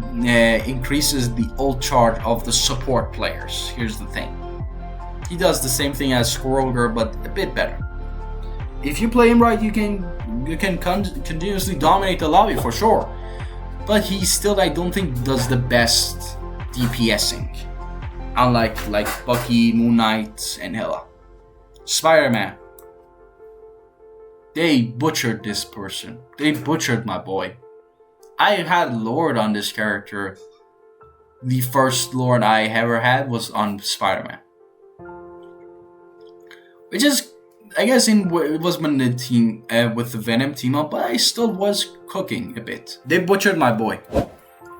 increases the ult charge of the support players. Here's the thing. He does the same thing as Squirrel Girl, but a bit better. If you play him right, you can continuously dominate the lobby for sure. But he still, I don't think, does the best DPSing. Unlike like Bucky, MoonKnight, and Hela. Spider-Man. They butchered this person. They butchered my boy. I had Lord on this character. The first Lord I ever had was on Spider-Man. Which is, I guess, it was when the team with the Venom team up, but I still was cooking a bit. They butchered my boy.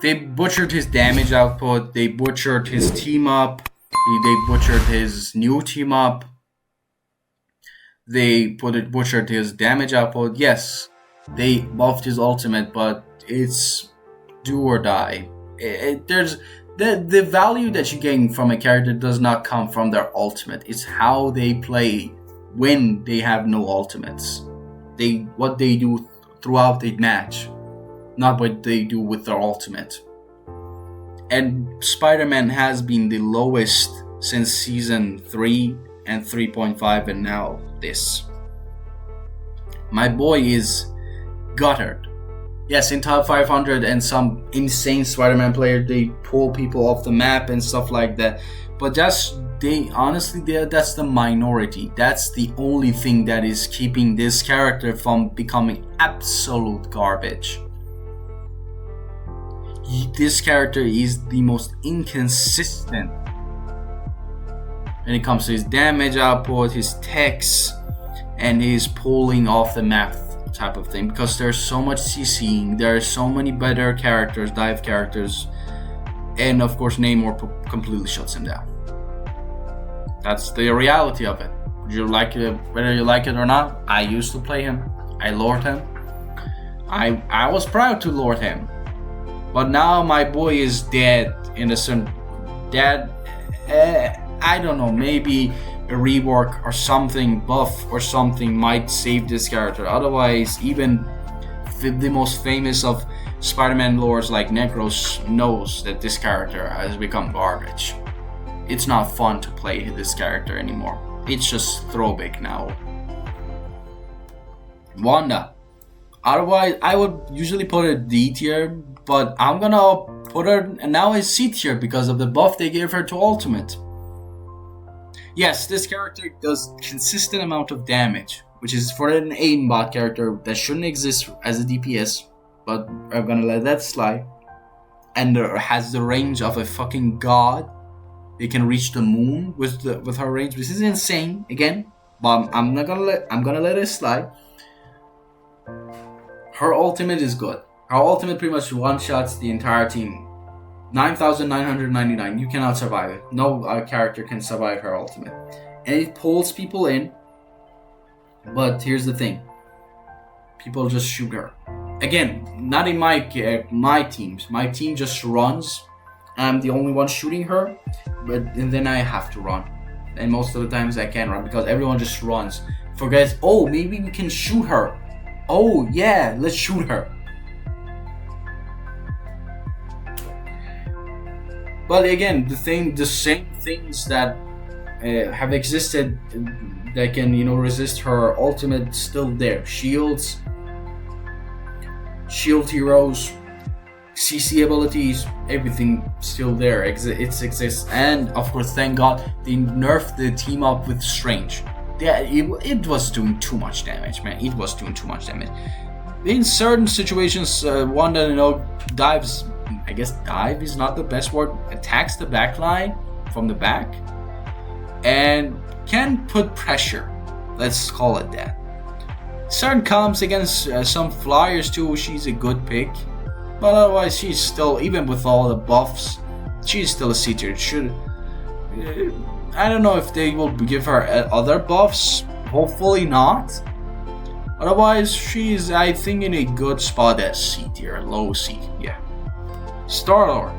They butchered his damage output. They butchered his team up. They butchered his new team up. They butchered his damage output. Yes, they buffed his ultimate, but it's do or die. There's the value that you gain from a character does not come from their ultimate. It's how they play when they have no ultimates. What they do throughout the match, not what they do with their ultimate. And Spider-Man has been the lowest since season 3 and 3.5, and now this. My boy is guttered. Yes, in top 500 and some insane Spider-Man player, they pull people off the map and stuff like that. But that's the minority. That's the only thing that is keeping this character from becoming absolute garbage. This character is the most inconsistent when it comes to his damage output, his techs, and his pulling off the map type of thing, because there's so much CCing, there are so many better characters, dive characters, and of course Namor completely shuts him down. That's the reality of it. You like it, whether you like it or not. I used to play him. I lord him. I was proud to lord him. But now my boy is dead in a certain... Dead... I don't know, maybe a rework or something, buff or something might save this character. Otherwise, even the most famous of Spider-Man lores like Necros knows that this character has become garbage. It's not fun to play this character anymore. It's just throwback now. Wanda. Otherwise, I would usually put her D tier, but I'm gonna put her now as C tier because of the buff they gave her to Ultimate. Yes, this character does consistent amount of damage, which is for an aimbot character that shouldn't exist as a DPS, but I'm gonna let that slide. And has the range of a fucking god. They can reach the moon with her range, which is insane again. But I'm gonna let it slide. Her ultimate is good. Her ultimate pretty much one-shots the entire team. 9,999. You cannot survive it. No character can survive her ultimate. And it pulls people in. But here's the thing. People just shoot her. Again, not in my teams. My team just runs. I'm the only one shooting her. And then I have to run. And most of the times I can't run because everyone just runs. Forgets, oh, maybe we can shoot her. Oh, yeah, let's shoot her. But again, the same things that have existed that can, resist her ultimate still there. Shield heroes, CC abilities, everything still there. It exists, and of course, thank God they nerfed the team up with Strange. Yeah, it was doing too much damage, man. It was doing too much damage. In certain situations, Wanda, dives. I guess dive is not the best word. Attacks the back line from the back and can put pressure. Let's call it that. Certain comps against some flyers too. She's a good pick, but otherwise she's still, even with all the buffs, she's still a C tier. I don't know if they will give her other buffs. Hopefully not. Otherwise, she's, I think, in a good spot at C tier, low C. Yeah. Starlord.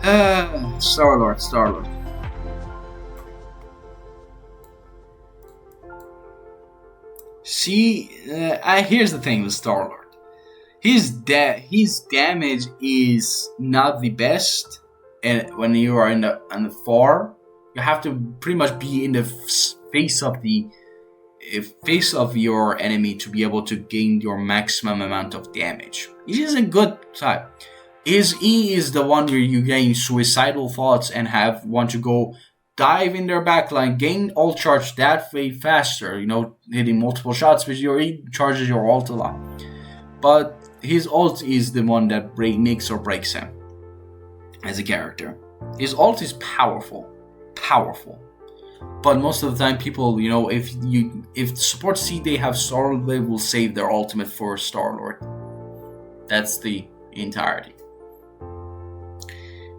Starlord. See, here's the thing with Starlord. His damage is not the best, and when you are on the Thor, you have to pretty much be in the face of your enemy to be able to gain your maximum amount of damage. It is a good type. His E is the one where you gain suicidal thoughts and want to go dive in their backline, gain ult charge that way faster, hitting multiple shots with your E charges your ult a lot. But his ult is the one that makes or breaks him as a character. His ult is powerful. But most of the time, people, if support see they have Starlord, they will save their ultimate for Starlord. That's the entirety.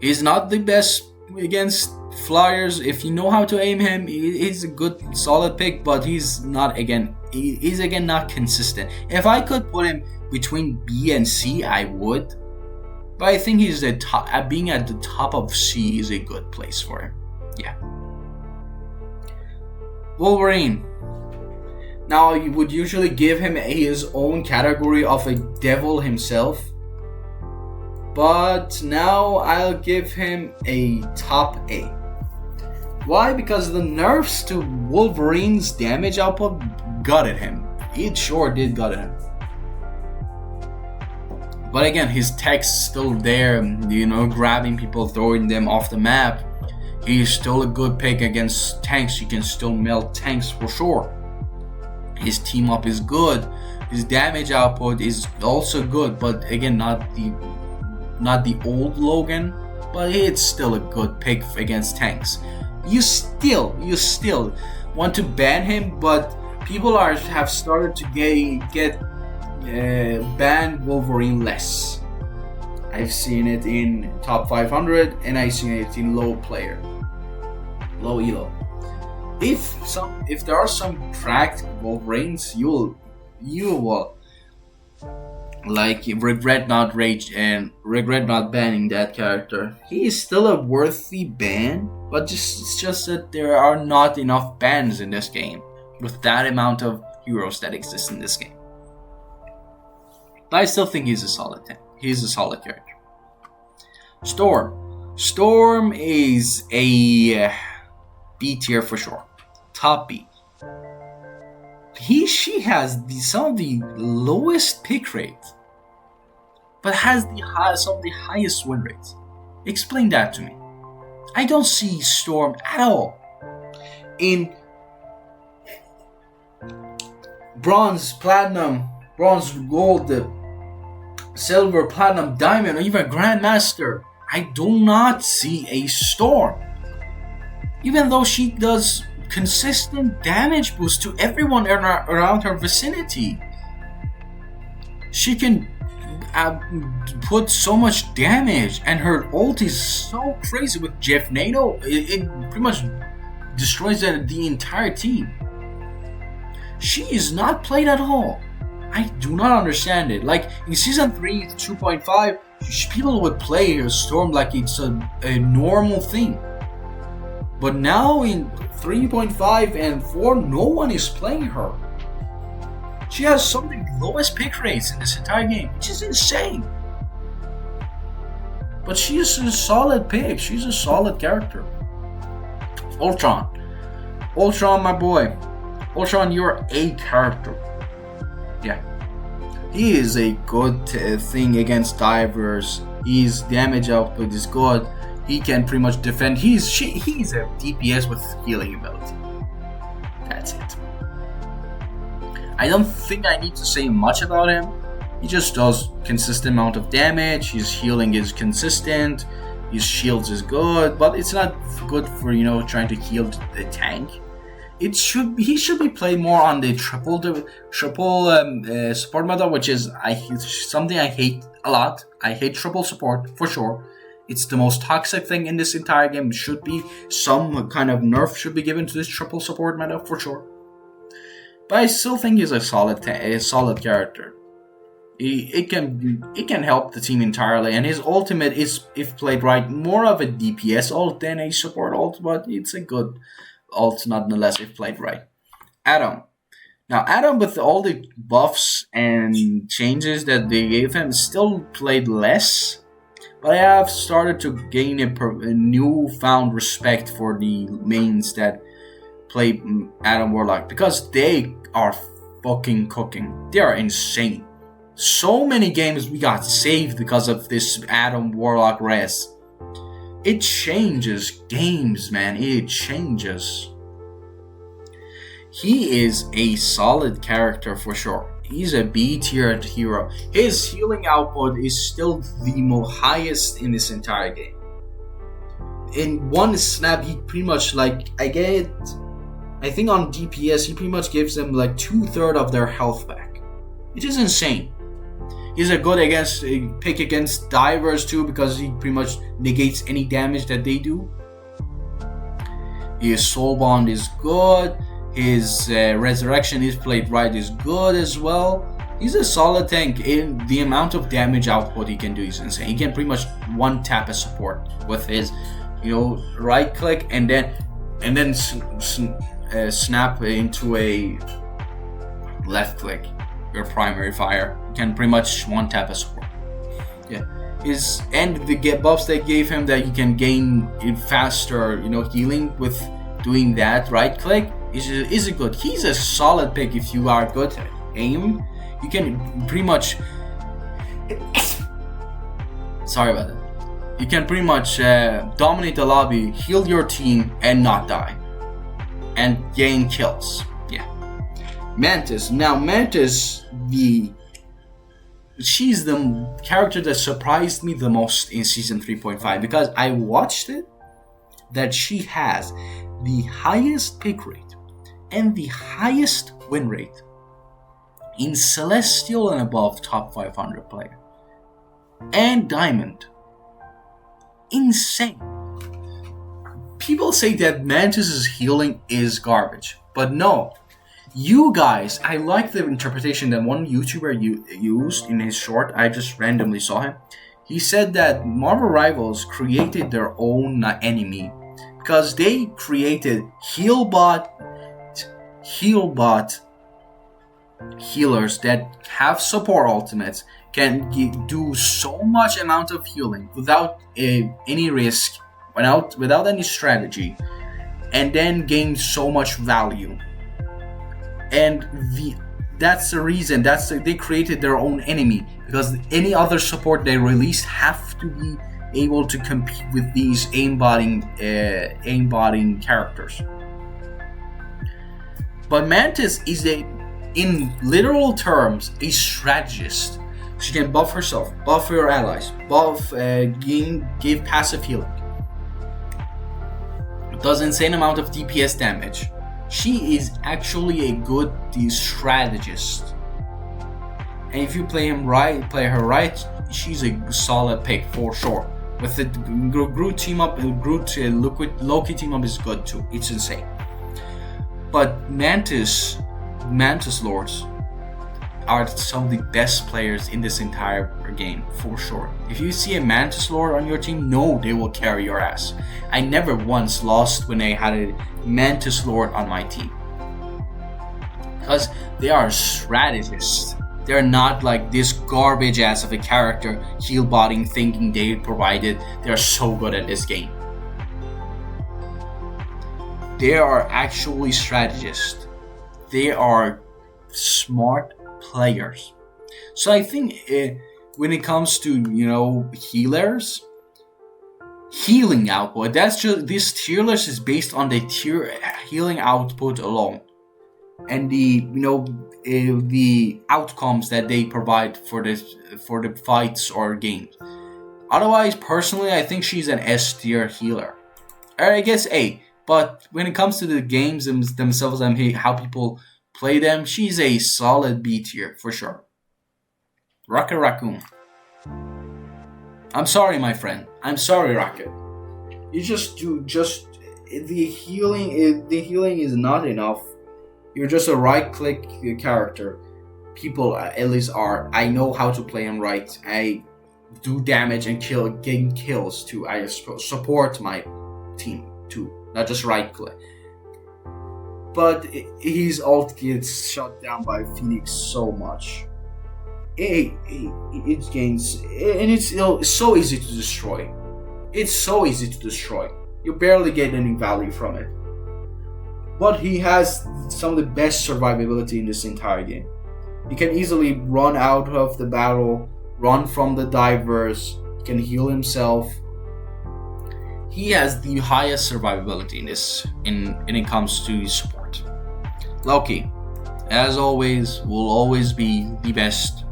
He's not the best against flyers. If you know how to aim him, he's a good, solid pick. But he's not not consistent. If I could put him between B and C, I would. But I think he's the top. Being at the top of C is a good place for him. Yeah. Wolverine. Now, you would usually give him his own category of a devil himself. But now I'll give him a top A. Why? Because the nerfs to Wolverine's damage output gutted him. It sure did gut him. But again, his tech's still there, grabbing people, throwing them off the map. He's still a good pick against tanks. He can still melt tanks for sure. His team up is good. His damage output is also good, but again, not the old Logan, but it's still a good pick against tanks. You still want to ban him, but people have started to get ban Wolverine less. I've seen it in top 500, and I've seen it in low elo. If there are some cracked Wolverines, you will regret not banning that character. He is still a worthy ban, but it's just that there are not enough bans in this game with that amount of heroes that exist in this game. But I still think he's a solid character. Storm is a B tier for sure. Top B. She has some of the lowest pick rates, but has some of the highest win rates. Explain that to me. I don't see Storm at all in bronze, platinum, bronze, gold, silver, platinum, diamond, or even grandmaster. I do not see a Storm, even though she does consistent damage boost to everyone around her vicinity. She can put so much damage, and her ult is so crazy with Magneto. It pretty much destroys the entire team. She is not played at all. I do not understand it. Like in season 3, 2.5, people would play her Storm like it's a normal thing. But now in 3.5 and 4, no one is playing her. She has some of the lowest pick rates in this entire game, which is insane. But she is a solid pick. She's a solid character. Ultron, my boy. Ultron, you're a character. Yeah. He is a good thing against divers. His damage output is good. He can pretty much defend. He's a DPS with healing ability. That's it. I don't think I need to say much about him. He just does consistent amount of damage. His healing is consistent. His shields is good, but it's not good for trying to heal the tank. He should be played more on the triple support meta, which is something I hate a lot. I hate triple support for sure. It's the most toxic thing in this entire game. Should be some kind of nerf should be given to this triple support meta for sure. But I still think he's a solid character. It can help the team entirely, and his ultimate is, if played right, more of a DPS ult than a support ult, but it's a good ult nonetheless if played right. Adam. Now Adam, with all the buffs and changes that they gave him, still played less. But I have started to gain a newfound respect for the mains that play Adam Warlock, because they are fucking cooking. They are insane. So many games we got saved because of this Adam Warlock res. It changes games, man. It changes. He is a solid character for sure. He's a B-tier hero. His healing output is still the highest in this entire game. In one snap, he pretty much I think on DPS, he pretty much gives them 2/3 of their health back. It is insane. He's a good pick against divers too, because he pretty much negates any damage that they do. His soul bond is good. His resurrection, is played right, is good as well. He's a solid tank. In the amount of damage output he can do is insane. He can pretty much one tap a support with his, right click and then snap into a left click. Your primary fire. You can pretty much one tap a support. Yeah, And the buffs they gave him that you can gain it faster, healing with doing that right click is a good. He's a solid pick if you are good at aim. You can pretty much sorry about that. You can pretty much dominate the lobby, heal your team, and not die, and gain kills. Yeah. Mantis. Now Mantis, she's the character that surprised me the most in season 3.5 because I watched it. That she has the highest pick rate and the highest win rate in Celestial and above top 500 player and Diamond. Insane. People say that Mantis's healing is garbage, but no. You guys, I like the interpretation that one YouTuber used in his short. I just randomly saw him. He said that Marvel Rivals created their own enemy because they created healers that have support ultimates, can do so much amount of healing without any risk, without any strategy, and then gain so much value. And that's the reason they created their own enemy, because any other support they release have to be able to compete with these aimbotting characters. But Mantis is in literal terms, a strategist. She can buff herself, buff her allies, give passive healing. Does insane amount of DPS damage. She is actually a good strategist. And if you play her right, she's a solid pick for sure. With the Groot team up, Loki team up is good too. It's insane. But Mantis Lords are some of the best players in this entire game, for sure. If you see a Mantis Lord on your team, no, they will carry your ass. I never once lost when I had a Mantis Lord on my team. Because they are strategists. They're not like this garbage ass of a character heal botting thinking they provided. They're so good at this game. They are actually strategists. They are smart players. So I think when it comes to healers, healing output, that's just this tier list is based on the healing output alone, and the outcomes that they provide for the fights or games. Otherwise, personally, I think she's an S tier healer, or I guess A. But when it comes to the games themselves and how people play them, she's a solid B tier for sure. Rocket Raccoon. I'm sorry, my friend. I'm sorry, Rocket. You the healing is not enough. You're just a right-click character. People at least are. I know how to play him right. I do damage and gain kills too. I support my team too, not just right-click. But his ult gets shut down by Phoenix so much. It gains, and it's so easy to destroy. It's so easy to destroy. You barely get any value from it. But he has some of the best survivability in this entire game. He can easily run out of the battle, run from the divers, can heal himself. He has the highest survivability when it comes to support. Loki, as always, will always be the best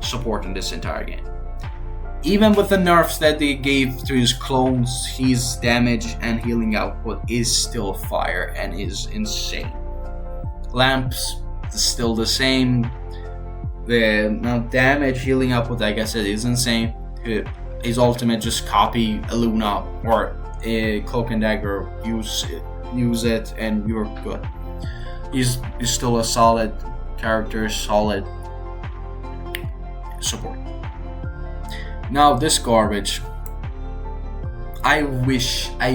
support in this entire game. Even with the nerfs that they gave to his clones, his damage and healing output is still fire and is insane. Lamps is still the same. The amount of damage, healing output, like I said, is insane. His ultimate, just copy a Luna or a Cloak and Dagger, use it and you're good. He's still a solid character, solid support. Now this garbage, I wish I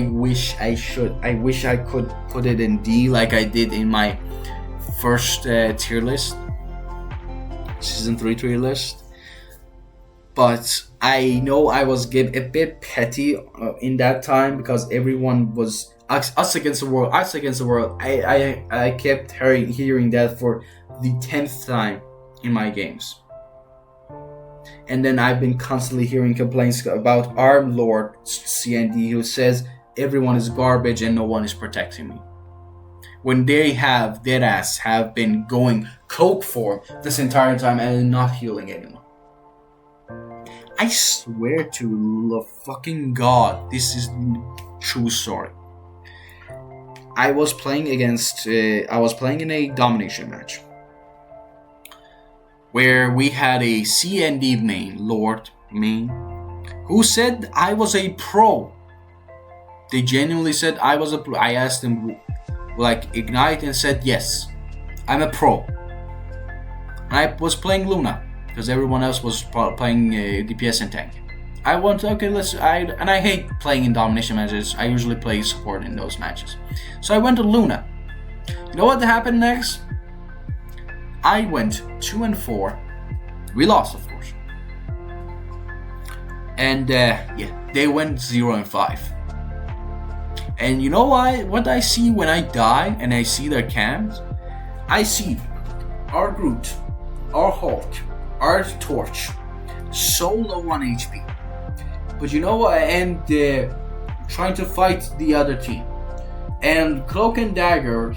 could put it in D like I did in my first tier list, season 3 tier list, but I know I was a bit petty in that time because everyone was us against the world, us against the world. I kept hearing that for the 10th time in my games. And then I've been constantly hearing complaints about our Lord CND, who says everyone is garbage and no one is protecting me. When they have, deadass, have been going cloak form this entire time and not healing anyone. I swear to the fucking God, this is true story. I was playing in a domination match where we had a CND main, who said I was a pro. They genuinely said I was a pro. I asked them, like, Ignite, and said yes, I'm a pro. I was playing Luna because everyone else was playing DPS and tank. I hate playing in domination matches. I usually play support in those matches. So I went to Luna. You know what happened next? I went 2-4. We lost, of course. And they went 0-5. And you know what I see when I die and I see their camps? I see our Groot, our Hulk, our Torch, so low on HP. But you know what? And trying to fight the other team. And Cloak and Dagger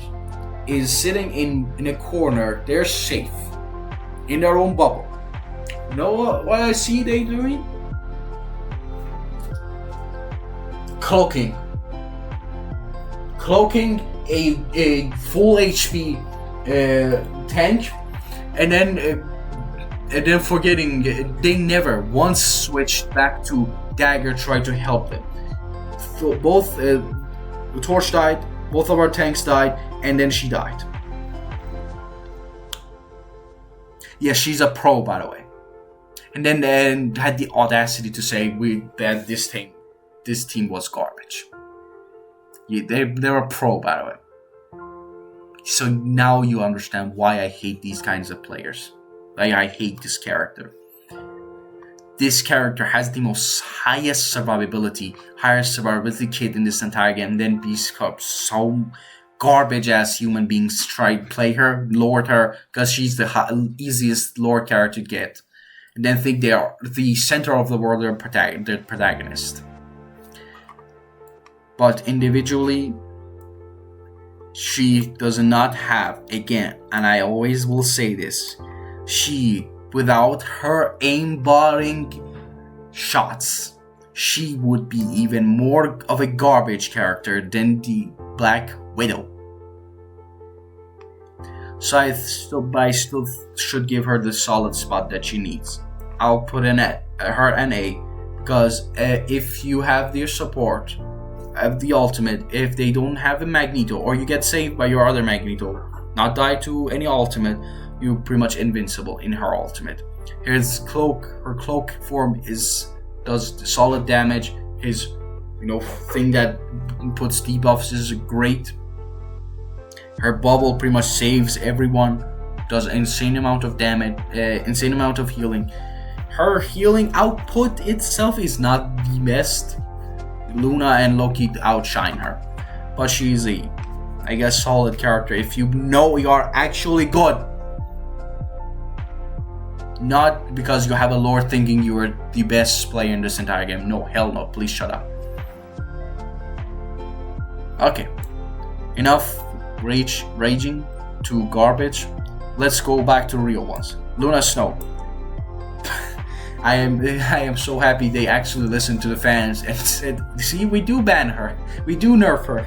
is sitting in a corner. They're safe in their own bubble. You know what I see they doing? Cloaking a full HP tank, and then forgetting they never once switched back to Dagger, tried to help them. So both Torch died, both of our tanks died, and then she died. Yeah, she's a pro, by the way. And then had the audacity to say that this team was garbage. Yeah, they're a pro, by the way. So now you understand why I hate these kinds of players. Like, I hate this character. This character has the highest survivability kit in this entire game, and then these so garbage ass human beings try to play her, lord her, because she's the easiest lore character to get, and then think they are the center of the world, they're protagonist. But individually, she does not have, again, and I always will say this, she, without her aimbotting shots, she would be even more of a garbage character than the Black Widow. So I still should give her the solid spot that she needs. I'll put her an A, because if you have their support of the ultimate, if they don't have a Magneto, or you get saved by your other Magneto, not die to any ultimate, you're pretty much invincible in her ultimate. Her cloak form does solid damage. His thing that puts debuffs is great. Her bubble pretty much saves everyone, does insane amount of damage, insane amount of healing. Her healing output itself is not the best. Luna and Loki outshine her, but she's a, I guess, solid character if you know you are actually good. Not because you have a lore thinking you are the best player in this entire game. No, hell no, please shut up. Okay, enough raging to garbage. Let's go back to real ones. Luna Snow. I am so happy they actually listened to the fans and said, see, we do ban her. We do nerf her.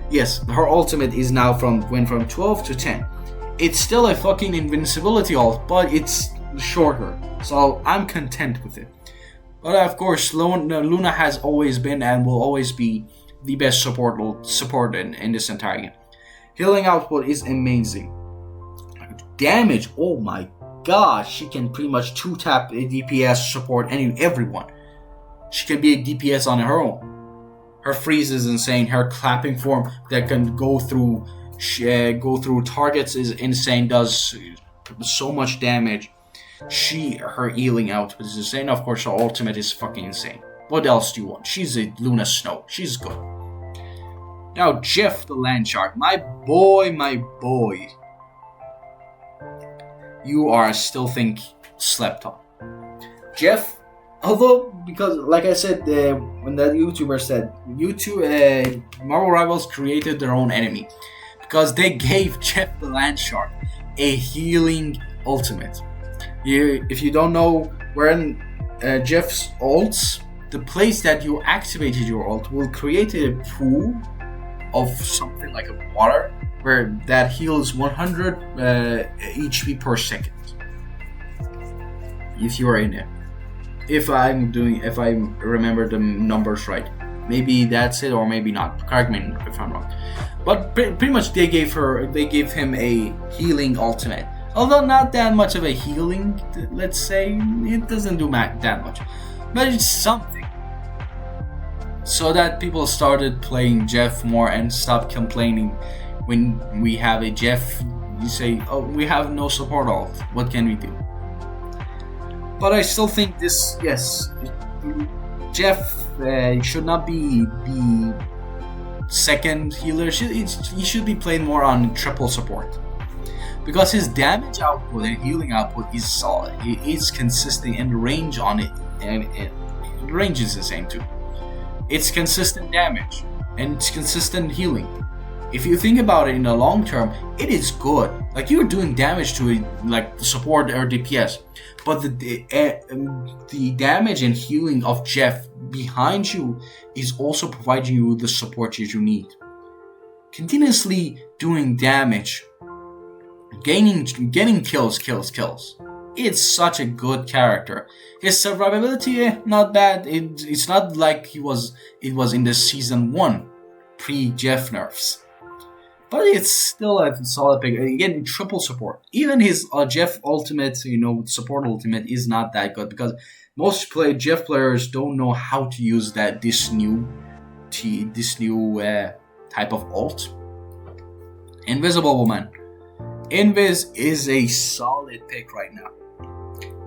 Yes, her ultimate is now went from 12 to 10. It's still a fucking invincibility ult, but it's shorter. So I'm content with it. But of course, Luna has always been and will always be the best support in this entire game. Healing output is amazing. Damage, oh my god, she can pretty much 2-tap a DPS support everyone. She can be a DPS on her own. Her freeze is insane. Her clapping form that can go through targets is insane. Does so much damage. Her healing output is insane. Of course, her ultimate is fucking insane. What else do you want? She's a Luna Snow. She's good. Now, Jeff the Landshark. My boy. You are still think slept on. Jeff, although, because like I said, when that YouTuber said, Marvel Rivals created their own enemy. Because they gave Jeff the Landshark a healing ultimate. If you don't know, when Jeff's ults, the place that you activated your ult will create a pool of something like a water where that heals 100 HP per second. If you are in it. If I remember the numbers right. Maybe that's it or maybe not. Correct me if I'm wrong. But pretty much they gave him a healing ultimate. Although not that much of a healing, let's say. It doesn't do that much. But it's something. So that people started playing Jeff more and stopped complaining when we have a Jeff. You say, oh, we have no support ult. What can we do? But I still think this, yes, Jeff should not be the second healer. He should be playing more on triple support. Because his damage output and healing output is solid. It's consistent, and the range on it, and the range is the same too. It's consistent damage and it's consistent healing. If you think about it in the long term, it is good. Like, you're doing damage to it, like support or DPS, but the damage and healing of Jeff behind you is also providing you the support that you need. Continuously doing damage, getting kills. It's such a good character. His survivability, not bad. It's not like it was in the season 1 pre-Jeff nerfs. But it's still a solid pick. Again, triple support. Even his Jeff ultimate, support ultimate is not that good because most Jeff players don't know how to use this new type of ult. Invisible Woman. Invis is a solid pick right now.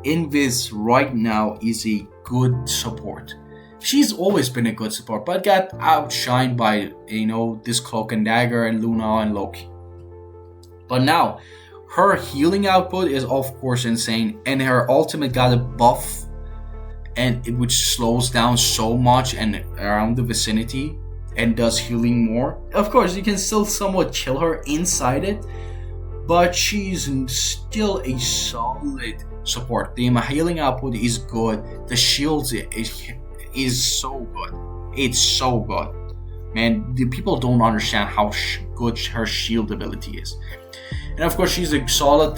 Invis right now is a good support. She's always been a good support, but got outshined by, this Cloak and Dagger and Luna and Loki. But now, her healing output is of course insane, and her ultimate got a buff, which slows down so much and around the vicinity, and does healing more. Of course, you can still somewhat kill her inside it, but she's still a solid support. The healing output is good. The shields is so good. It's so good. Man, the people don't understand how good her shield ability is. And of course, she's a solid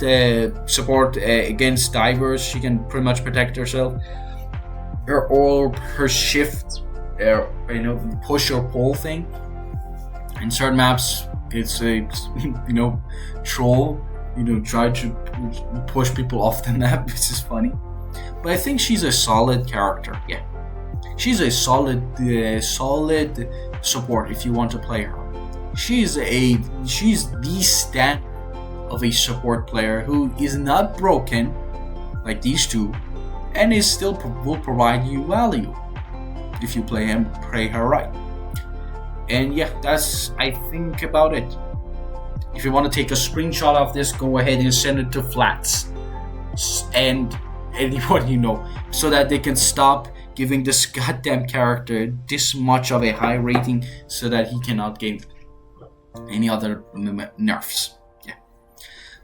support against divers. She can pretty much protect herself. Her orb, her shift, push or pull thing. In certain maps, it's a troll. Try to push people off the map, which is funny. But I think she's a solid character. Yeah, she's a solid support if you want to play her. She's the standard of a support player who is not broken like these two, and is still will provide you value if you play her right. And yeah, that's I think about it. If you want to take a screenshot of this, go ahead and send it to Flats and anyone so that they can stop giving this goddamn character this much of a high rating so that he cannot gain any other nerfs. Yeah.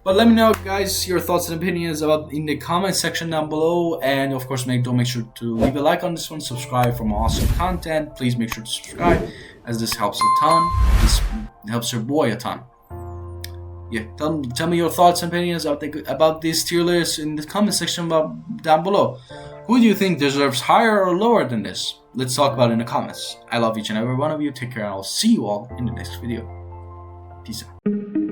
But let me know, guys, your thoughts and opinions in the comment section down below, and of course don't make sure to leave a like on this one, subscribe for more awesome content. Please make sure to subscribe, as this helps a ton. This helps your boy a ton. Yeah, tell me your thoughts and opinions about these tier lists in the comment section down below. Who do you think deserves higher or lower than this? Let's talk about it in the comments. I love each and every one of you. Take care, and I'll see you all in the next video. Peace out.